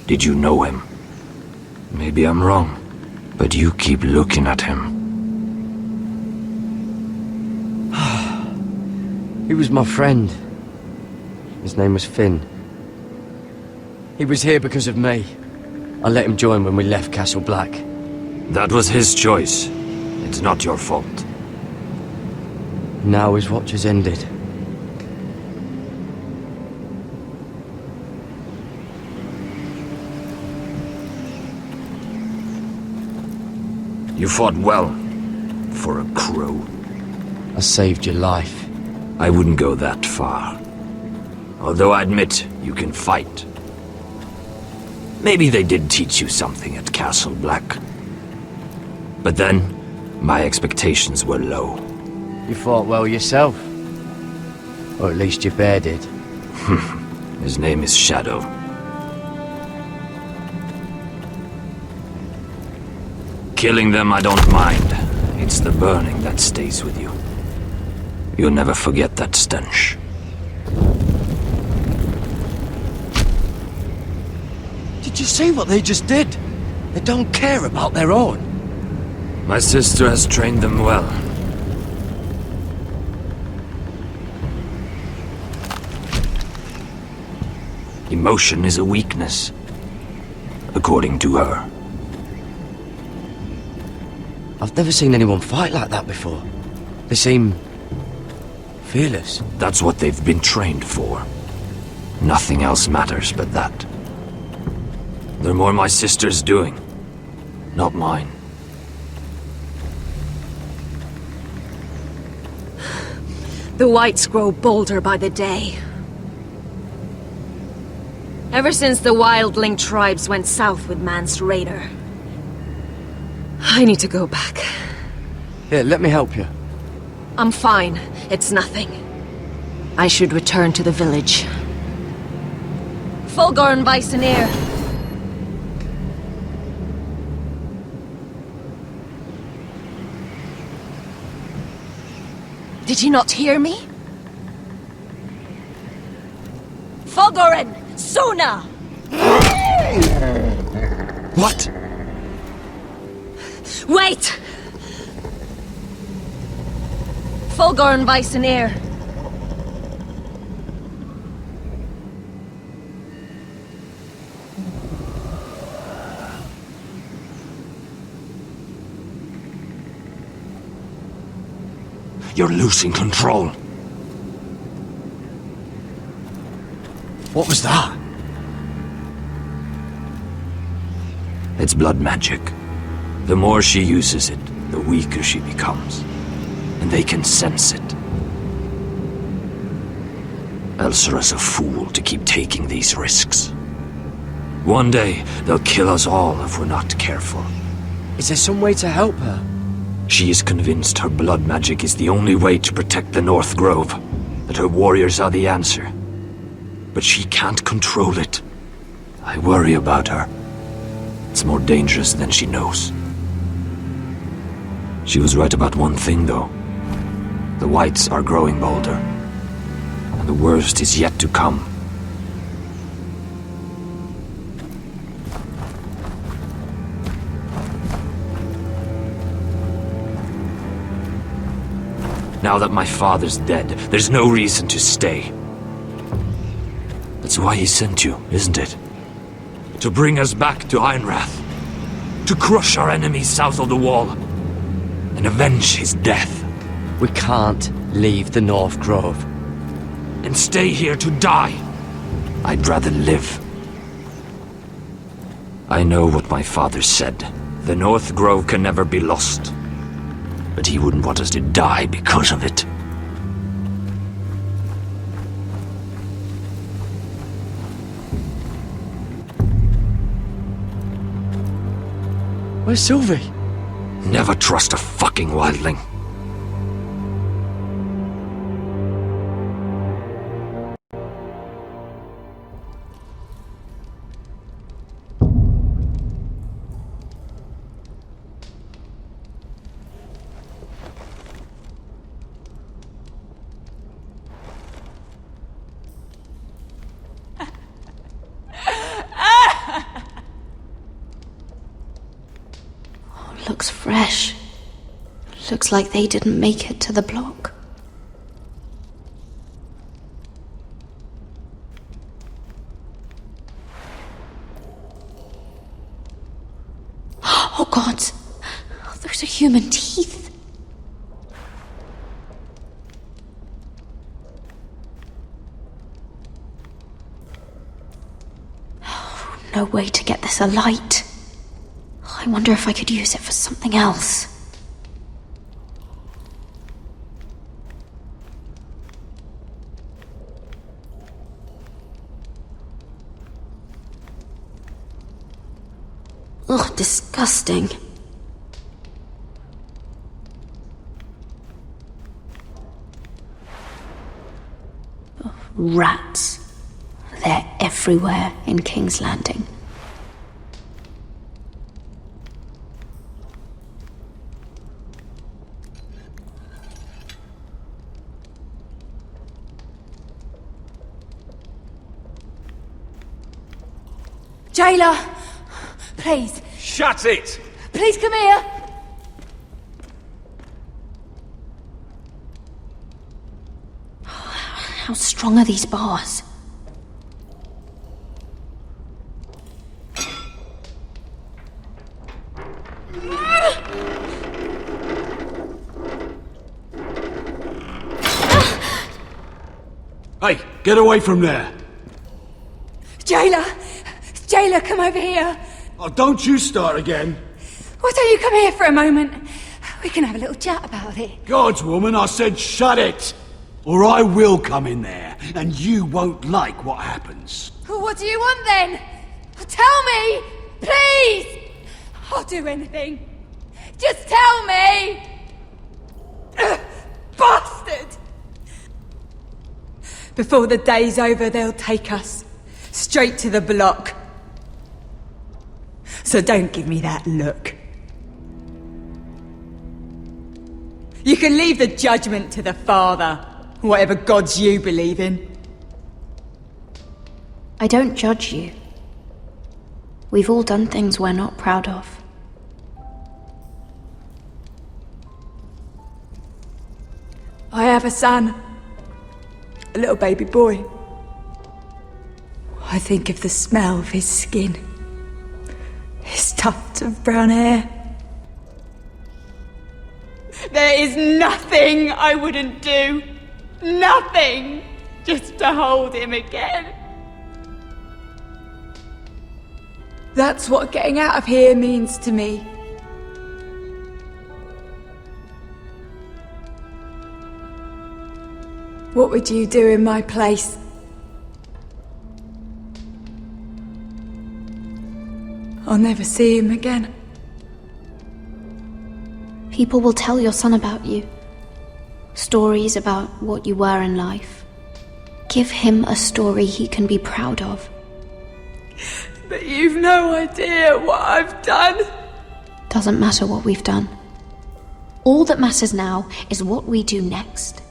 Speaker 13: Did you know him? Maybe I'm wrong, but you keep looking at him.
Speaker 10: He was my friend. His name was Finn. He was here because of me. I let him join when we left Castle Black.
Speaker 13: That was his choice. It's not your fault.
Speaker 10: Now his watch has ended.
Speaker 13: You fought well, for a crow.
Speaker 10: I saved your life.
Speaker 13: I wouldn't go that far. Although I admit, you can fight. Maybe they did teach you something at Castle Black. But then, my expectations were low.
Speaker 10: You fought well yourself. Or at least your bear did.
Speaker 13: His name is Shadow. Killing them I don't mind. It's the burning that stays with you. You'll never forget that stench.
Speaker 10: Did you see what they just did? They don't care about their own.
Speaker 13: My sister has trained them well. Emotion is a weakness, according to her.
Speaker 10: I've never seen anyone fight like that before. They seem fearless.
Speaker 13: That's what they've been trained for. Nothing else matters but that. They're more my sister's doing, not mine.
Speaker 7: The whites grow bolder by the day. Ever since the wildling tribes went south with Man's Raider. I need to go back.
Speaker 10: Here, let me help you.
Speaker 7: I'm fine. It's nothing. I should return to the village. Fulgorn Weisenir. Did you not hear me? Fulgorin! Sona!
Speaker 10: What?
Speaker 7: Wait! Fulgorn Weisenir.
Speaker 13: You're losing control.
Speaker 10: What was that?
Speaker 13: It's blood magic. The more she uses it, the weaker she becomes. And they can sense it. Elsera's a fool to keep taking these risks. One day, they'll kill us all if we're not careful.
Speaker 10: Is there some way to help her?
Speaker 13: She is convinced her blood magic is the only way to protect the North Grove, that her warriors are the answer. But she can't control it. I worry about her. It's more dangerous than she knows. She was right about one thing, though. The whites are growing bolder. And the worst is yet to come. Now that my father's dead, there's no reason to stay. That's why he sent you, isn't it? To bring us back to Ironrath. To crush our enemies south of the Wall. And avenge his death.
Speaker 10: We can't leave the North Grove.
Speaker 13: And stay here to die. I'd rather live. I know what my father said. The North Grove can never be lost. But he wouldn't want us to die because of it.
Speaker 10: Where's Sylvie?
Speaker 13: Never trust a fucking wildling.
Speaker 4: looks fresh. Looks like they didn't make it to the block. Oh God! Those are human teeth! No way to get this alight. I wonder if I could use it for something else. Ugh, disgusting. Oh, rats. They're everywhere in King's Landing.
Speaker 1: Jailer! Please.
Speaker 21: Shut it!
Speaker 1: Please come here!
Speaker 4: How strong are these bars?
Speaker 21: Hey, get away from there!
Speaker 1: Jailer! Jailer, come over here!
Speaker 21: Oh, don't you start again!
Speaker 1: Why don't you come here for a moment? We can have a little chat about it.
Speaker 21: Gods, woman, I said shut it! Or I will come in there, and you won't like what happens.
Speaker 1: What do you want then? Tell me! Please! I'll do anything. Just tell me! Bastard! Before the day's over, they'll take us straight to the block. So don't give me that look. You can leave the judgment to the Father, whatever gods you believe in.
Speaker 4: I don't judge you. We've all done things we're not proud of.
Speaker 1: I have a son. A little baby boy. I think of the smell of his skin. His tuft of brown hair. There is nothing I wouldn't do. Nothing! Just to hold him again. That's what getting out of here means to me. What would you do in my place? I'll never see him again.
Speaker 4: People will tell your son about you. Stories about what you were in life. Give him a story he can be proud of.
Speaker 1: But you've no idea what I've done.
Speaker 4: Doesn't matter what we've done. All that matters now is what we do next.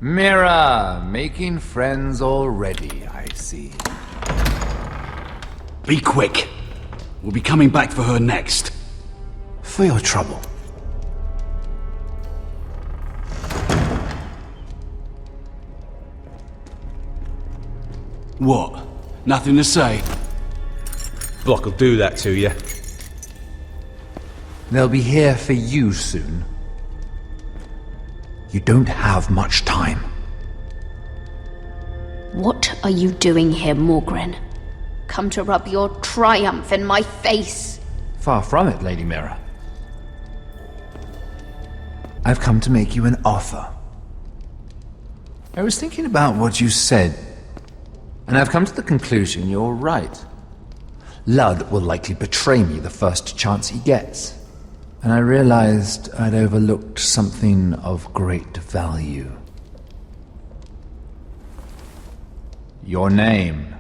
Speaker 2: Mira, making friends already, I see.
Speaker 21: Be quick. We'll be coming back for her next.
Speaker 3: For your trouble.
Speaker 21: What? Nothing to say?
Speaker 3: Block will do that to you.
Speaker 2: They'll be here for you soon. You don't have much time.
Speaker 4: What are you doing here, Morgren? Come to rub your triumph in my face.
Speaker 2: Far from it, Lady Mira. I've come to make you an offer. I was thinking about what you said, and I've come to the conclusion you're right. Ludd will likely betray me the first chance he gets. And I realized I'd overlooked something of great value. Your name.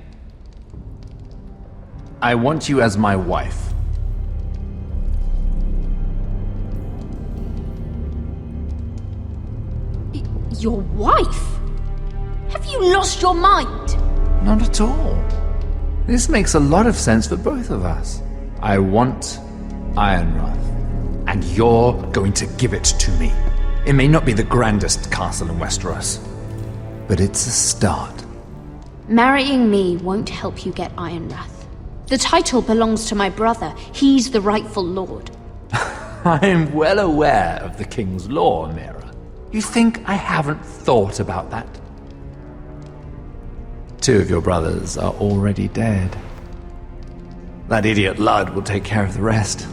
Speaker 2: I want you as my wife.
Speaker 4: Your wife?
Speaker 12: Have you lost your mind?
Speaker 2: Not at all. This makes a lot of sense for both of us. I want Ironrath, and you're going to give it to me. It may not be the grandest castle in Westeros, but it's a start.
Speaker 4: Marrying me won't help you get Ironrath. The title belongs to my brother. He's the rightful lord.
Speaker 2: I'm well aware of the king's law, Mira. You think I haven't thought about that? 2 of your brothers are already dead. That idiot Lud will take care of the rest.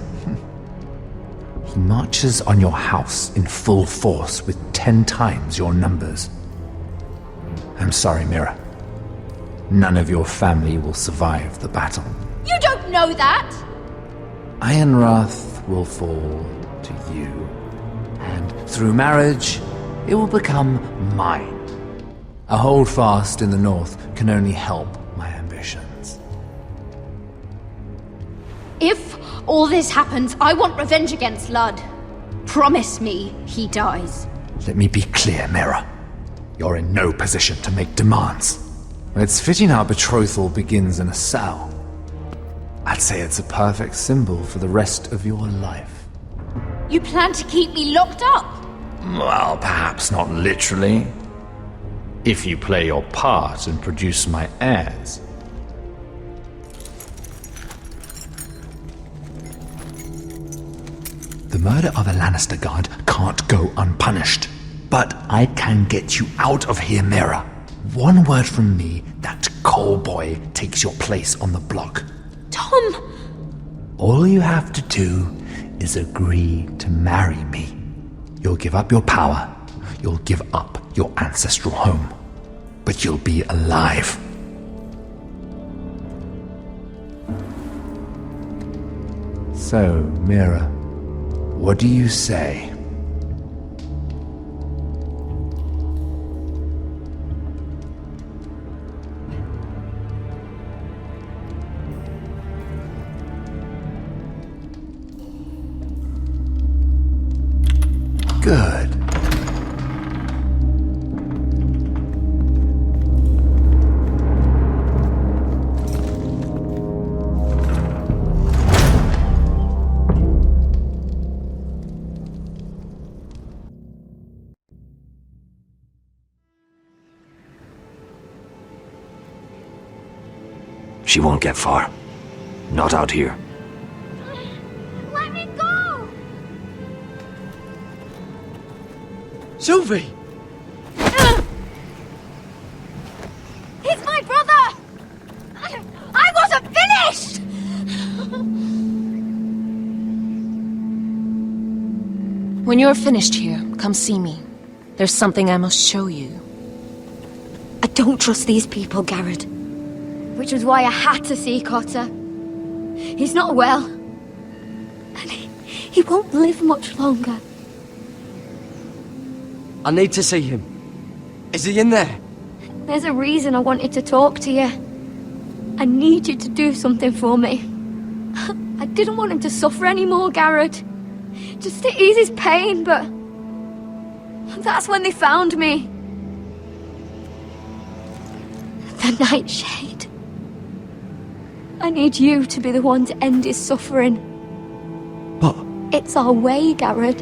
Speaker 2: He marches on your house in full force with 10 times your numbers. I'm sorry, Mira. None of your family will survive the battle.
Speaker 4: You don't know that!
Speaker 2: Ironrath will fall to you, and through marriage, it will become mine. A holdfast in the north can only help my ambitions.
Speaker 4: If all this happens, I want revenge against Lud. Promise me he dies.
Speaker 2: Let me be clear, Mira. You're in no position to make demands. It's fitting our betrothal begins in a cell. I'd say it's a perfect symbol for the rest of your life.
Speaker 4: You plan to keep me locked up?
Speaker 2: Well, perhaps not literally. If you play your part and produce my heirs. The murder of a Lannister guard can't go unpunished. But I can get you out of here, Mira. One word from me, that coal boy takes your place on the block.
Speaker 4: Tom!
Speaker 2: All you have to do is agree to marry me. You'll give up your power. You'll give up your ancestral home. But you'll be alive. So, Mira, what do you say? Good.
Speaker 13: She won't get far. Not out here.
Speaker 4: Let me go!
Speaker 10: Sylvie!
Speaker 4: He's my brother! I wasn't finished!
Speaker 18: When you're finished here, come see me. There's something I must show you.
Speaker 9: I don't trust these people, Garrett.
Speaker 4: Which was why I had to see Cotter. He's not well. And he won't live much longer.
Speaker 10: I need to see him. Is he in there?
Speaker 4: There's a reason I wanted to talk to you. I need you to do something for me. I didn't want him to suffer anymore, Garrett. Just to ease his pain, but... that's when they found me. The Nightshade. I need you to be the one to end his suffering.
Speaker 10: But...
Speaker 4: it's our way, Garrett.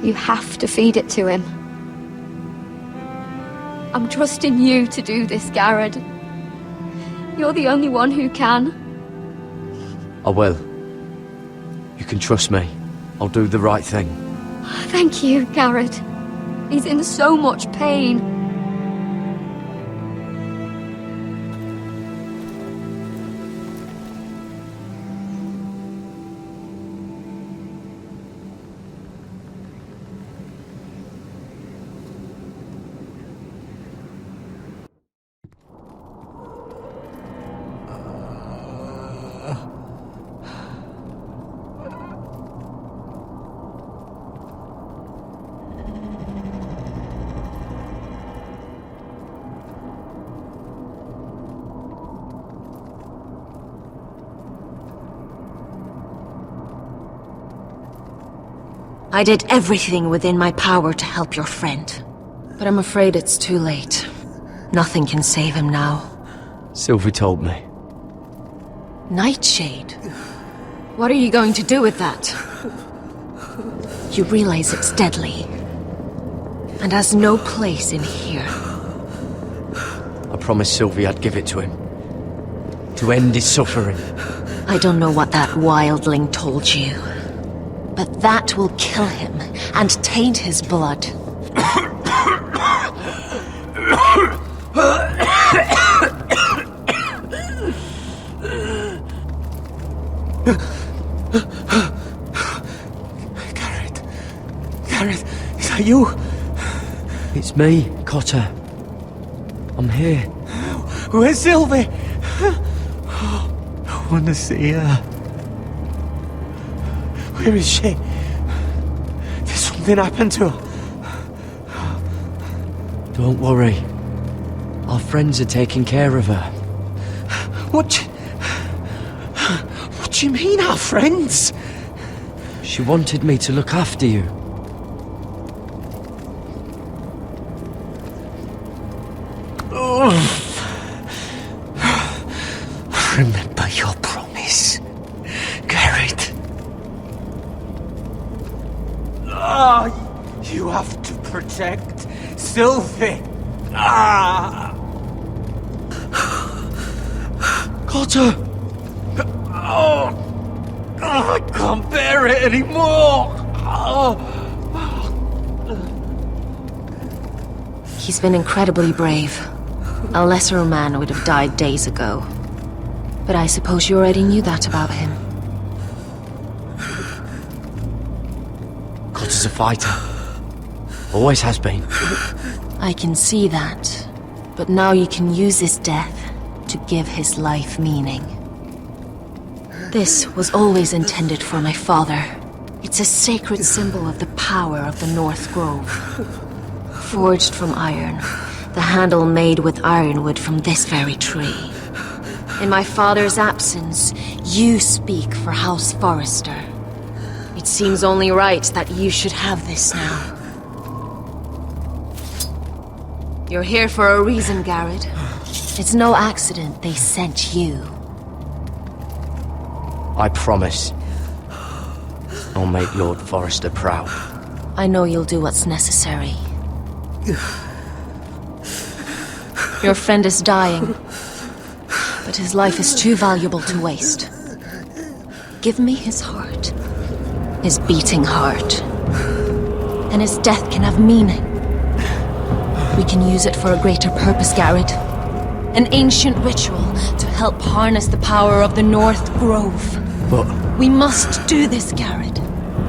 Speaker 4: You have to feed it to him. I'm trusting you to do this, Garrett. You're the only one who can.
Speaker 10: I will. You can trust me. I'll do the right thing.
Speaker 4: Thank you, Garrett. He's in so much pain.
Speaker 18: I did everything within my power to help your friend. But I'm afraid it's too late. Nothing can save him now.
Speaker 10: Sylvie told me.
Speaker 18: Nightshade? What are you going to do with that? You realize it's deadly. And has no place in here.
Speaker 10: I promised Sylvie I'd give it to him. To end his suffering.
Speaker 18: I don't know what that wildling told you. But that will kill him and taint his blood.
Speaker 8: Garrett, is that you?
Speaker 10: It's me, Cotter. I'm here.
Speaker 8: Where's Sylvie? I want to see her. Where is she? Did something happen to her?
Speaker 10: Don't worry. Our friends are taking care of her.
Speaker 8: What do you mean, our friends?
Speaker 10: She wanted me to look after you.
Speaker 8: Remember your promise, Garrett. You have to protect Sylvie.
Speaker 10: Cotter!
Speaker 8: I can't bear it anymore.
Speaker 18: He's been incredibly brave. A lesser man would have died days ago. But I suppose you already knew that about him.
Speaker 10: Cotter's a fighter. Always has been.
Speaker 18: I can see that. But now you can use his death to give his life meaning. This was always intended for my father. It's a sacred symbol of the power of the North Grove. Forged from iron, the handle made with ironwood from this very tree. In my father's absence, you speak for House Forrester. It seems only right that you should have this now. You're here for a reason, Garrett. It's no accident they sent you.
Speaker 10: I promise. I'll make Lord Forrester proud.
Speaker 18: I know you'll do what's necessary. Your friend is dying, but his life is too valuable to waste. Give me his heart. His beating heart. And his death can have meaning. We can use it for a greater purpose, Garrett. An ancient ritual to help harness the power of the North Grove.
Speaker 10: But
Speaker 18: we must do this, Garrett.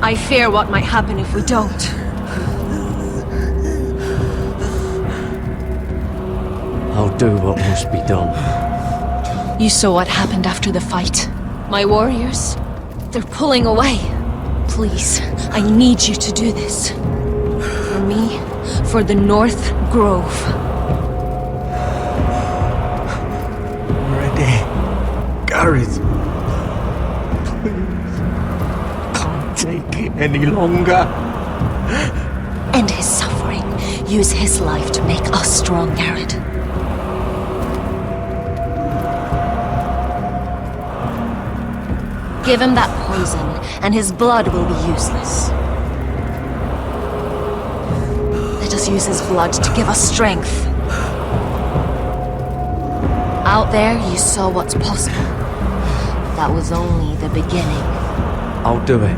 Speaker 18: I fear what might happen if we don't.
Speaker 10: I'll do what must be done.
Speaker 18: You saw what happened after the fight. My warriors, they're pulling away. Please, I need you to do this. For me, for the North Grove.
Speaker 8: Ready. Garrett. Please. Can't take it any longer.
Speaker 18: End his suffering. Use his life to make us strong, Garrett. Give him that poison, and his blood will be useless. Let us use his blood to give us strength. Out there, you saw what's possible. That was only the beginning.
Speaker 10: I'll do it.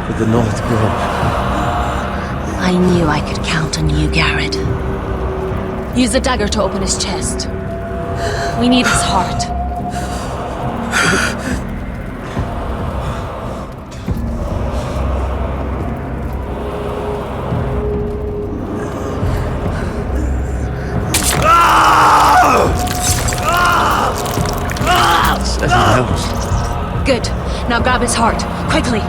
Speaker 10: For the North Grove.
Speaker 18: I knew I could count on you, Garrett. Use the dagger to open his chest. We need his heart. Good. Now grab his heart, quickly,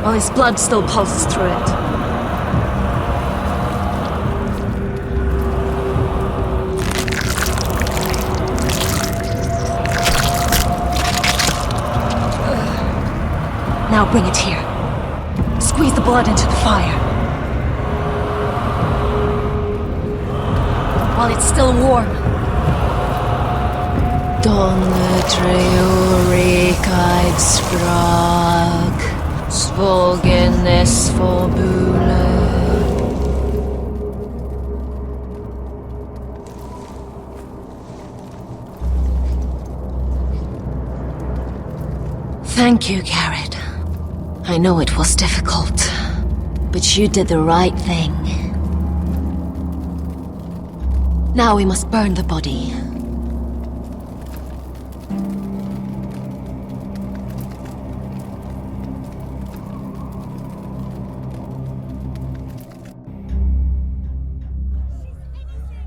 Speaker 18: while his blood still pulses through it. Now bring it here. Squeeze the blood into the fire. while it's still warm. Donne treorekaid sprag, svogenes forbule. Thank you, Garrett. I know it was difficult, but you did the right thing. Now we must burn the body.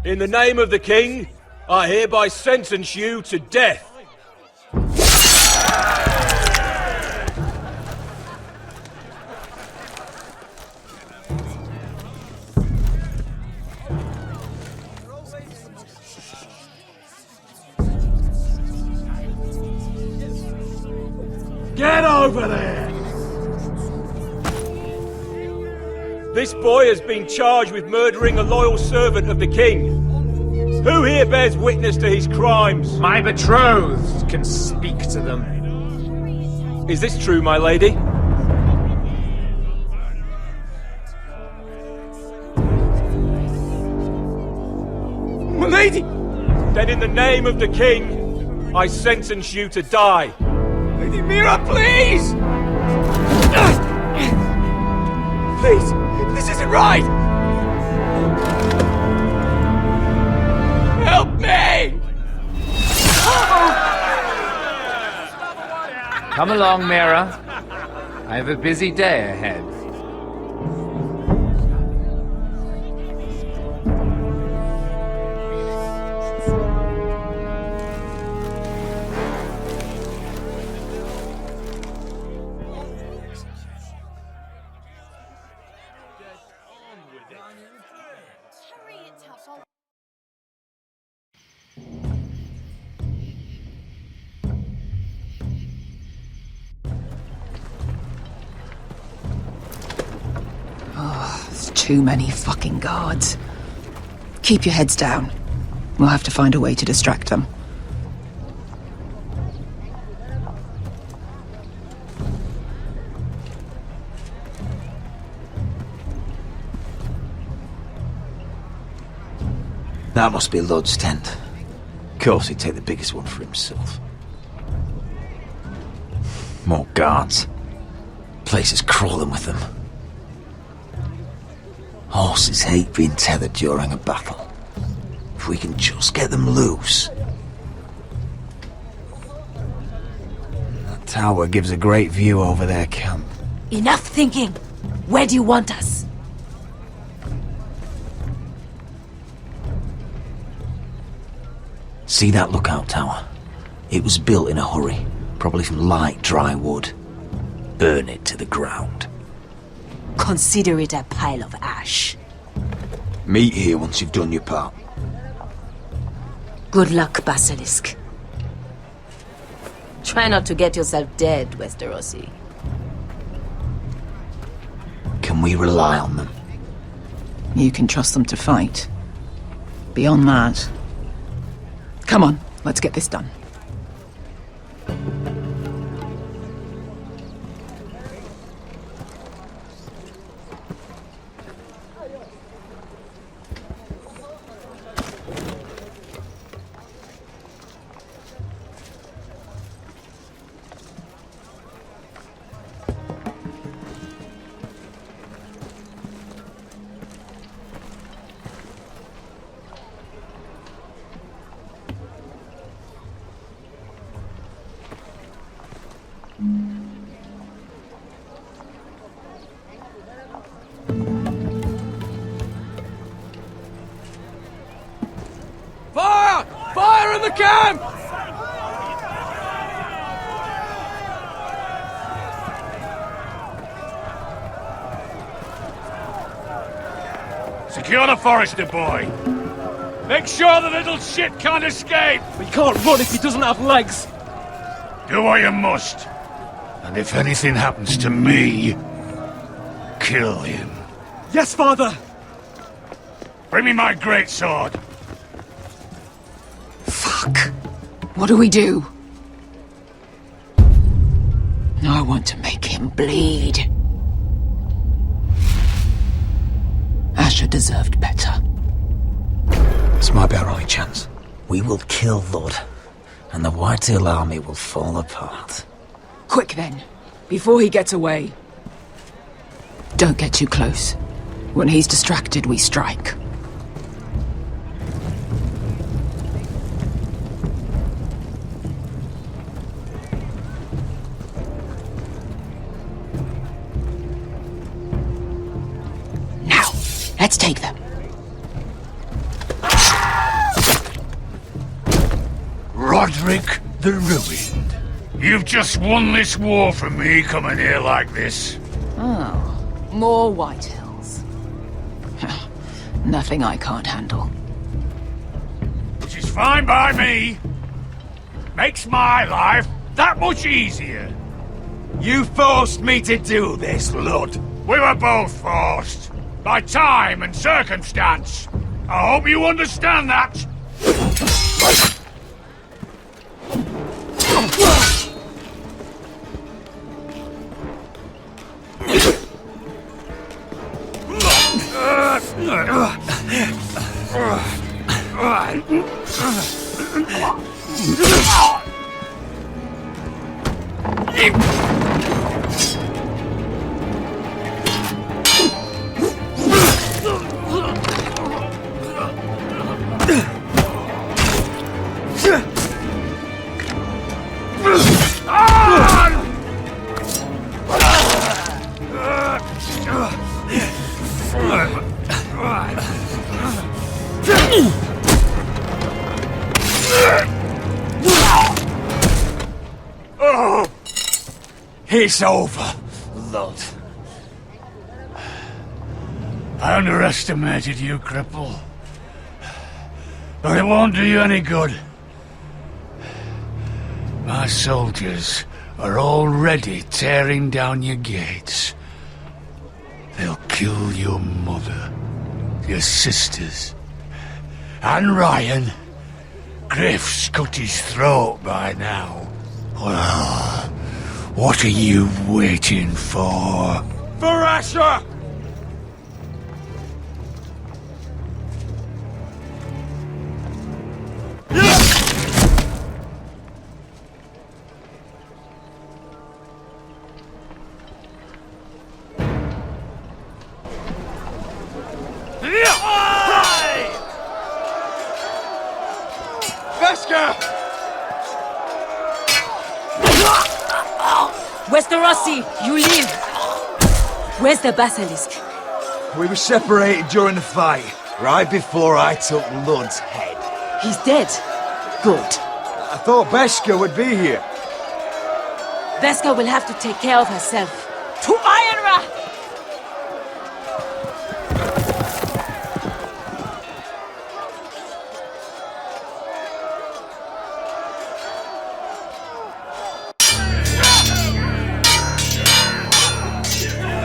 Speaker 21: In the name of the king, I hereby sentence you to death.
Speaker 3: Get over there!
Speaker 21: This boy has been charged with murdering a loyal servant of the king. Who here bears witness to his crimes?
Speaker 5: My betrothed can speak to them.
Speaker 21: Is this true, my lady?
Speaker 5: My lady!
Speaker 21: Then in the name of the king, I sentence you to die.
Speaker 5: Lady Mira, please! Please, this isn't right! Help me!
Speaker 2: Come along, Mira. I have a busy day ahead.
Speaker 16: Too many fucking guards. Keep your heads down. We'll have to find a way to distract them.
Speaker 6: That must be Lud's tent. Of course he'd take the biggest one for himself. More guards. Place is crawling with them. Horses hate being tethered during a battle. If we can just get them loose. That tower gives a great view over their camp.
Speaker 14: Enough thinking! Where do you want us?
Speaker 6: See that lookout tower? It was built in a hurry, probably from light, dry wood. Burn it to the ground.
Speaker 14: Consider it a pile of ash.
Speaker 6: Meet here once you've done your part.
Speaker 14: Good luck, Basilisk. Try not to get yourself dead, Westerosi.
Speaker 6: Can we rely on them?
Speaker 16: You can trust them to fight. Beyond that... Come on, let's get this done.
Speaker 5: Fire! Fire in the camp!
Speaker 21: Secure the Forrester boy. Make sure the little shit can't escape.
Speaker 5: He can't run if he doesn't have legs.
Speaker 21: Do what you must. And if anything happens to me, kill him.
Speaker 5: Yes, father.
Speaker 21: Bring me my greatsword.
Speaker 16: What do we do? I want to make him bleed. Asher deserved better.
Speaker 6: This might be our only chance. We will kill Lud, and the Whitetail army will fall apart.
Speaker 16: Quick then, before he gets away. Don't get too close. When he's distracted, we strike. Now, let's take them.
Speaker 21: Roderick the Ruined. You've just won this war from me coming here like this.
Speaker 16: Oh, more White Hills. Nothing I can't handle.
Speaker 21: Which is fine by me. Makes my life that much easier. You forced me to do this, Lud. We were both forced. By time and circumstance. I hope you understand that. It's over, Lud. I underestimated you, cripple. But it won't do you any good. My soldiers are already tearing down your gates. They'll kill your mother, your sisters, and Ryan. Griff's cut his throat by now. Well, what are you waiting for? For Asher!
Speaker 14: Westerosi, you live! Where's the basilisk?
Speaker 17: We were separated during the fight, right before I took Lud's head.
Speaker 14: He's dead. Good.
Speaker 17: I thought Beskha would be here.
Speaker 14: Beskha will have to take care of herself. To Ironra!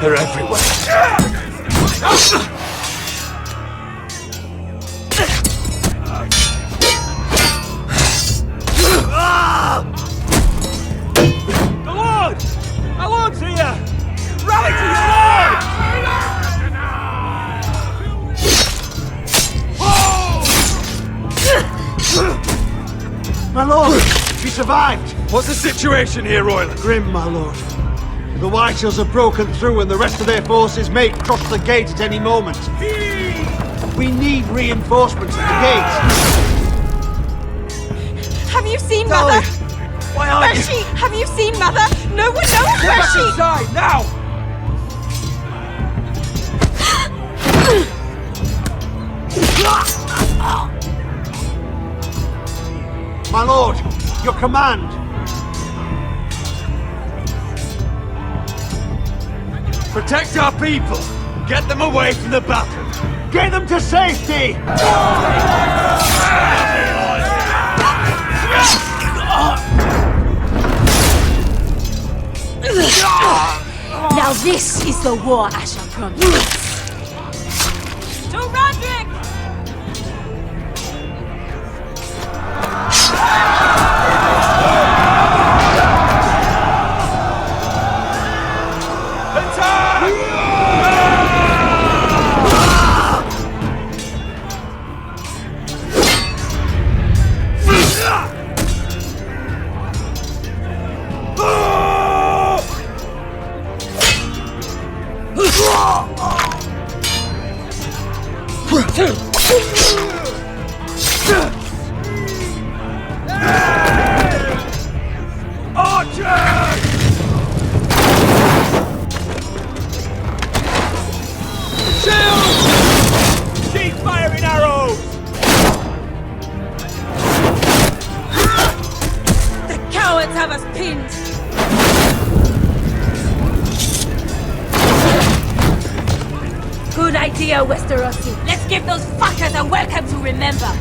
Speaker 21: They're everywhere.
Speaker 5: The Lord! My Lord's here! Rally to your Lord!
Speaker 15: My lord! He survived!
Speaker 17: What's the situation here, Royland?
Speaker 15: Grim, my lord. The White Hills have broken through and the rest of their forces may cross the gate at any moment. We need reinforcements at the gate.
Speaker 11: Have you seen Mother?
Speaker 17: Why are you?
Speaker 11: Have you seen Mother? No one knows
Speaker 17: Get back inside, now!
Speaker 15: My lord, your command.
Speaker 21: Protect our people! Get them away from the battle!
Speaker 15: Get them to safety!
Speaker 14: Now this is the war Asher promised.
Speaker 11: To Roderick!
Speaker 5: Keep firing arrows!
Speaker 11: The cowards have us pinned! Good idea, Westerosi. Let's give those fuckers a welcome to remember.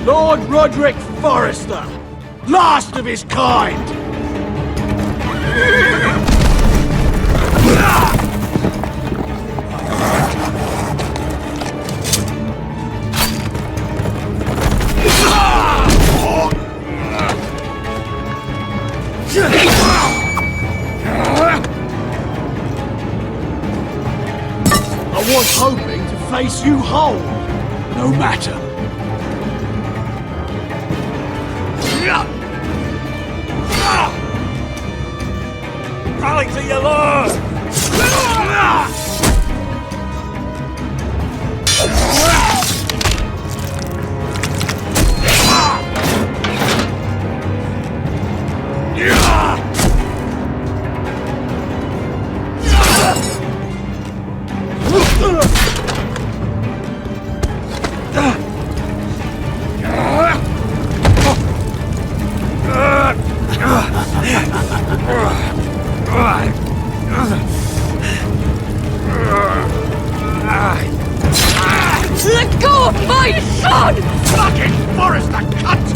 Speaker 3: Lord Roderick Forrester, last of his kind! I was hoping to face you whole. No matter.
Speaker 5: Rally to your lord!
Speaker 11: Let go of my son!
Speaker 3: Fucking Forrester, cunt!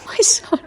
Speaker 20: My son.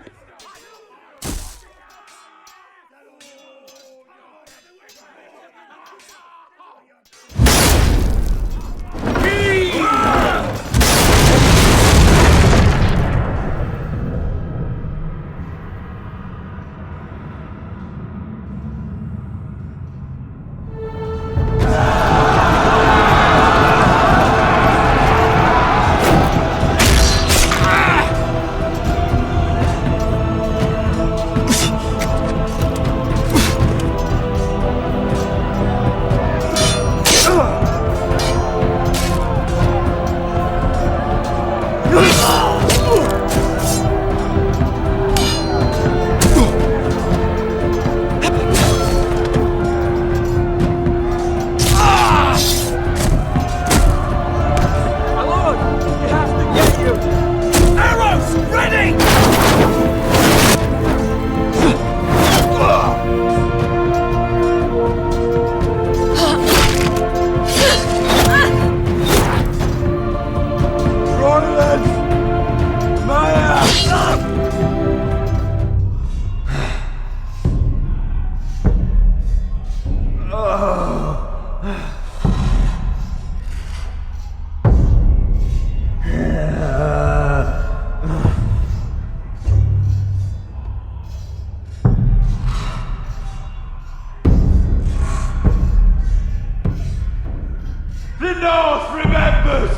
Speaker 5: The North remembers!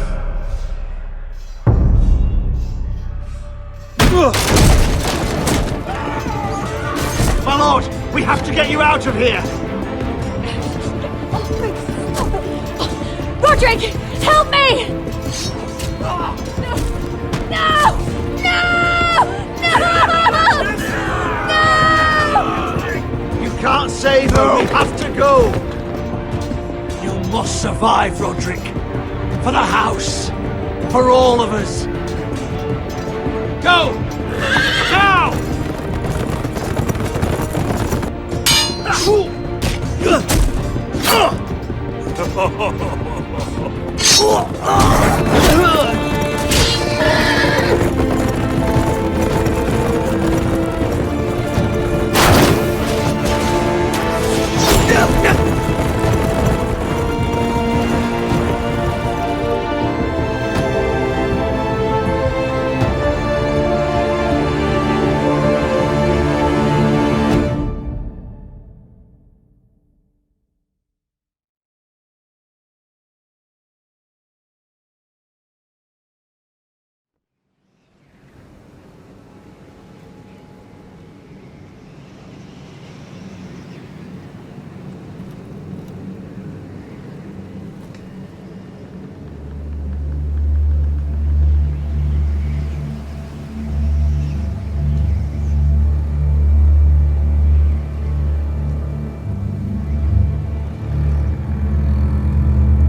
Speaker 3: My lord, we have to get you out of here!
Speaker 9: Roderick! Help me! No! No! No!
Speaker 15: You can't save her, we have to go!
Speaker 3: You must survive, Roderick. For the house. For all of us. Go! Now!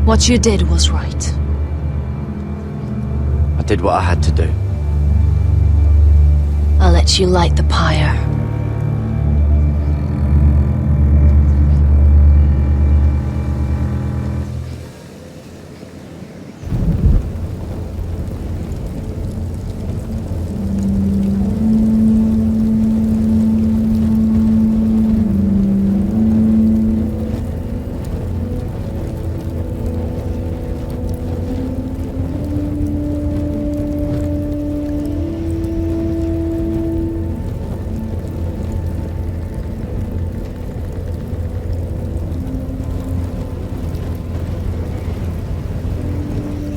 Speaker 18: What you did was right.
Speaker 10: I did what I had to do.
Speaker 18: I'll let you light the pyre.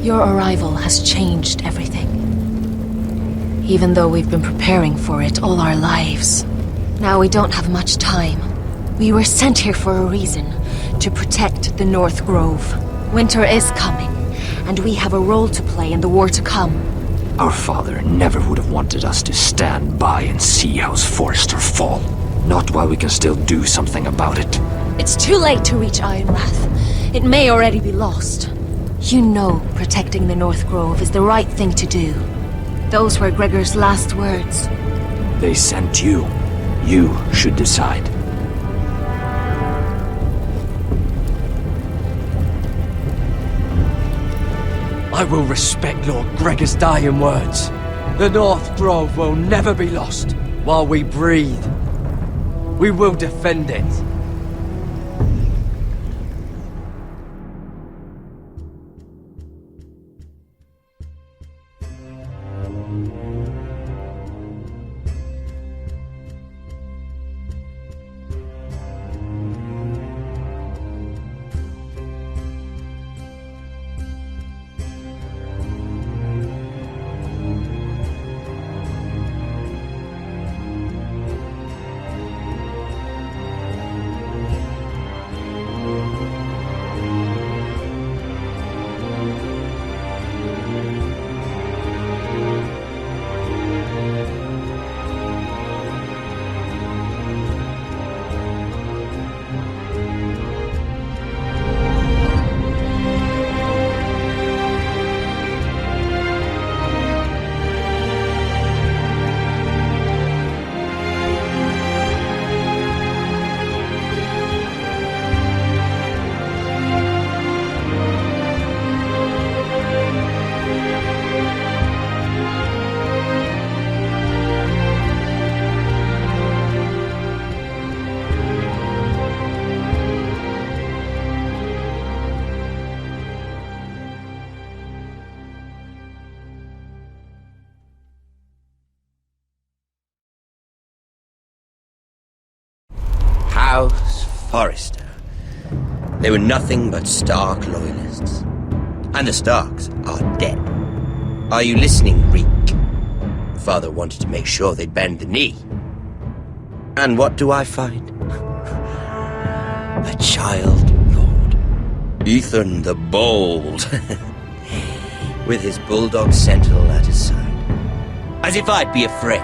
Speaker 18: Your arrival has changed everything. Even though we've been preparing for it all our lives. Now we don't have much time. We were sent here for a reason. To protect the North Grove. Winter is coming, and we have a role to play in the war to come.
Speaker 13: Our father never would have wanted us to stand by and see House Forrester fall. Not while we can still do something about it.
Speaker 18: It's too late to reach Ironrath. It may already be lost. You know protecting the North Grove is the right thing to do. Those were Gregor's last words.
Speaker 13: They sent you. You should decide.
Speaker 10: I will respect Lord Gregor's dying words. The North Grove will never be lost while we breathe. We will defend it.
Speaker 19: House Forrester. They were nothing but Stark loyalists. And the Starks are dead. Are you listening, Reek? Father wanted to make sure they'd bend the knee. And what do I find? A child lord. Ethan the Bold, with his bulldog sentinel at his side, as if I'd be afraid.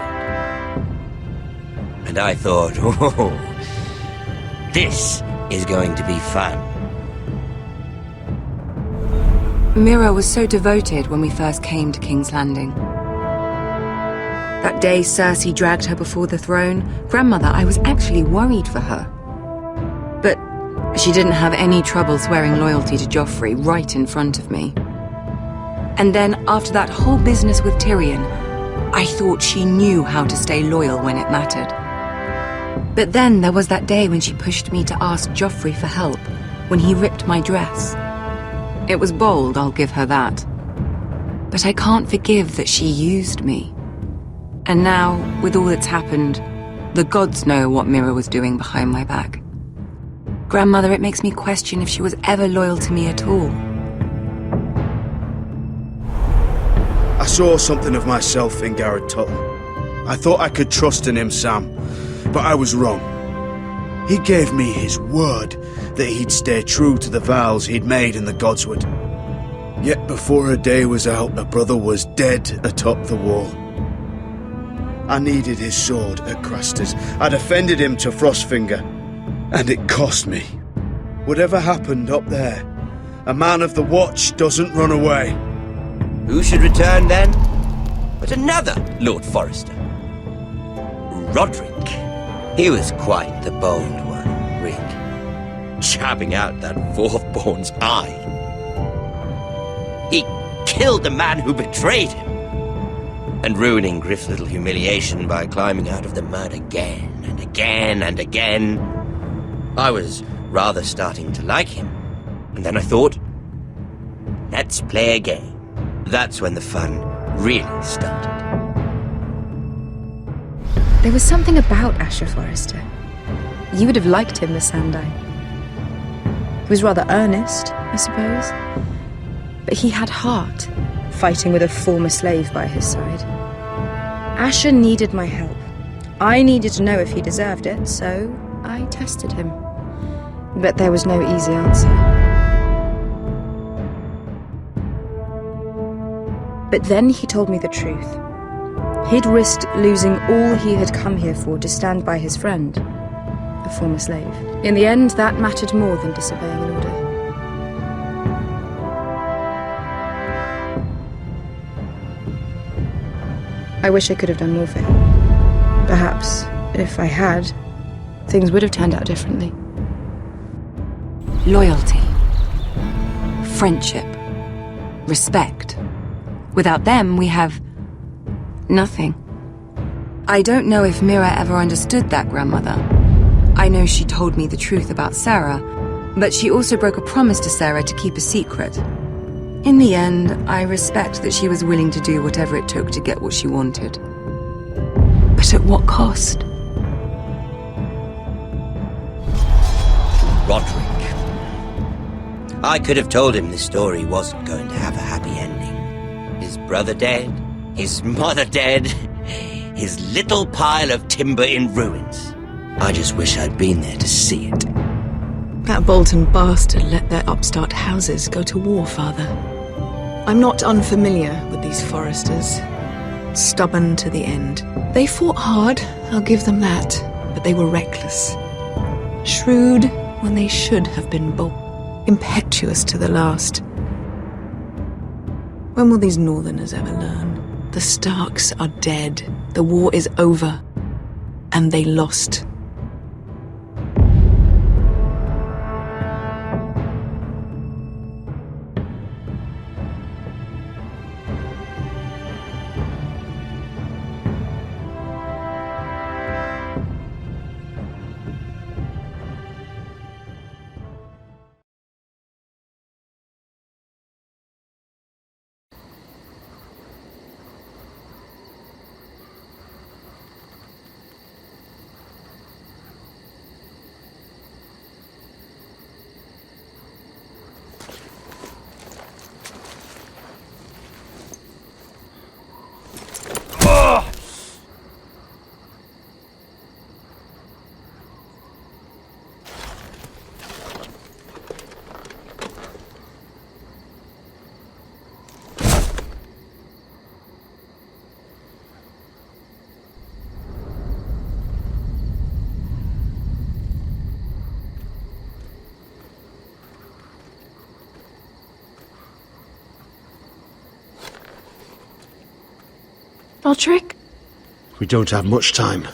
Speaker 19: And I thought, oh, this is going to be fun.
Speaker 1: Mira was so devoted when we first came to King's Landing. That day Cersei dragged her before the throne, Grandmother, I was actually worried for her. But she didn't have any trouble swearing loyalty to Joffrey right in front of me. And then, after that whole business with Tyrion, I thought she knew how to stay loyal when it mattered. But then there was that day when she pushed me to ask Joffrey for help, when he ripped my dress. It was bold, I'll give her that. But I can't forgive that she used me. And now, with all that's happened, the gods know what Mira was doing behind my back. Grandmother, it makes me question if she was ever loyal to me at all.
Speaker 7: I saw something of myself in Garrett Tuttle. I thought I could trust in him, Sam, but I was wrong. He gave me his word that he'd stay true to the vows he'd made in the Godswood. Yet before a day was out, a brother was dead atop the wall. I needed his sword at Craster's. I'd offended him to Frostfinger, and it cost me. Whatever happened up there, a man of the Watch doesn't run away.
Speaker 19: Who should return then? But another Lord Forrester. Roderick. He was quite the bold one, Rick. Chopping out that fourthborn's eye. He killed the man who betrayed him. And ruining Griff's little humiliation by climbing out of the mud again and again and again. I was rather starting to like him. And then I thought, let's play a game. That's when the fun really started.
Speaker 22: There was something about Asher Forrester. You would have liked him, Miss Sandine. He was rather earnest, I suppose. But he had heart, fighting with a former slave by his side. Asher needed my help. I needed to know if he deserved it, so I tested him. But there was no easy answer. But then he told me the truth. He'd risked losing all he had come here for to stand by his friend, a former slave. In the end, that mattered more than disobeying an order. I wish I could have done more for him. Perhaps, if I had, things would have turned out differently.
Speaker 1: Loyalty. Friendship. Respect. Without them, we have nothing. I don't know if Mira ever understood that, Grandmother. I know she told me the truth about Sarah, but she also broke a promise to Sarah to keep a secret. In the end, I respect that she was willing to do whatever it took to get what she wanted. But at what cost?
Speaker 19: Roderick. I could have told him this story wasn't going to have a happy ending. His brother dead, his mother dead, his little pile of timber in ruins. I just wish I'd been there to see it.
Speaker 20: That Bolton bastard let their upstart houses go to war, Father. I'm not unfamiliar with these Forresters. Stubborn to the end. They fought hard, I'll give them that, but they were reckless. Shrewd when they should have been bold. Impetuous to the last. When will these Northerners ever learn? The Starks are dead. The war is over. And they lost.
Speaker 22: Roderick?
Speaker 15: We don't have much time.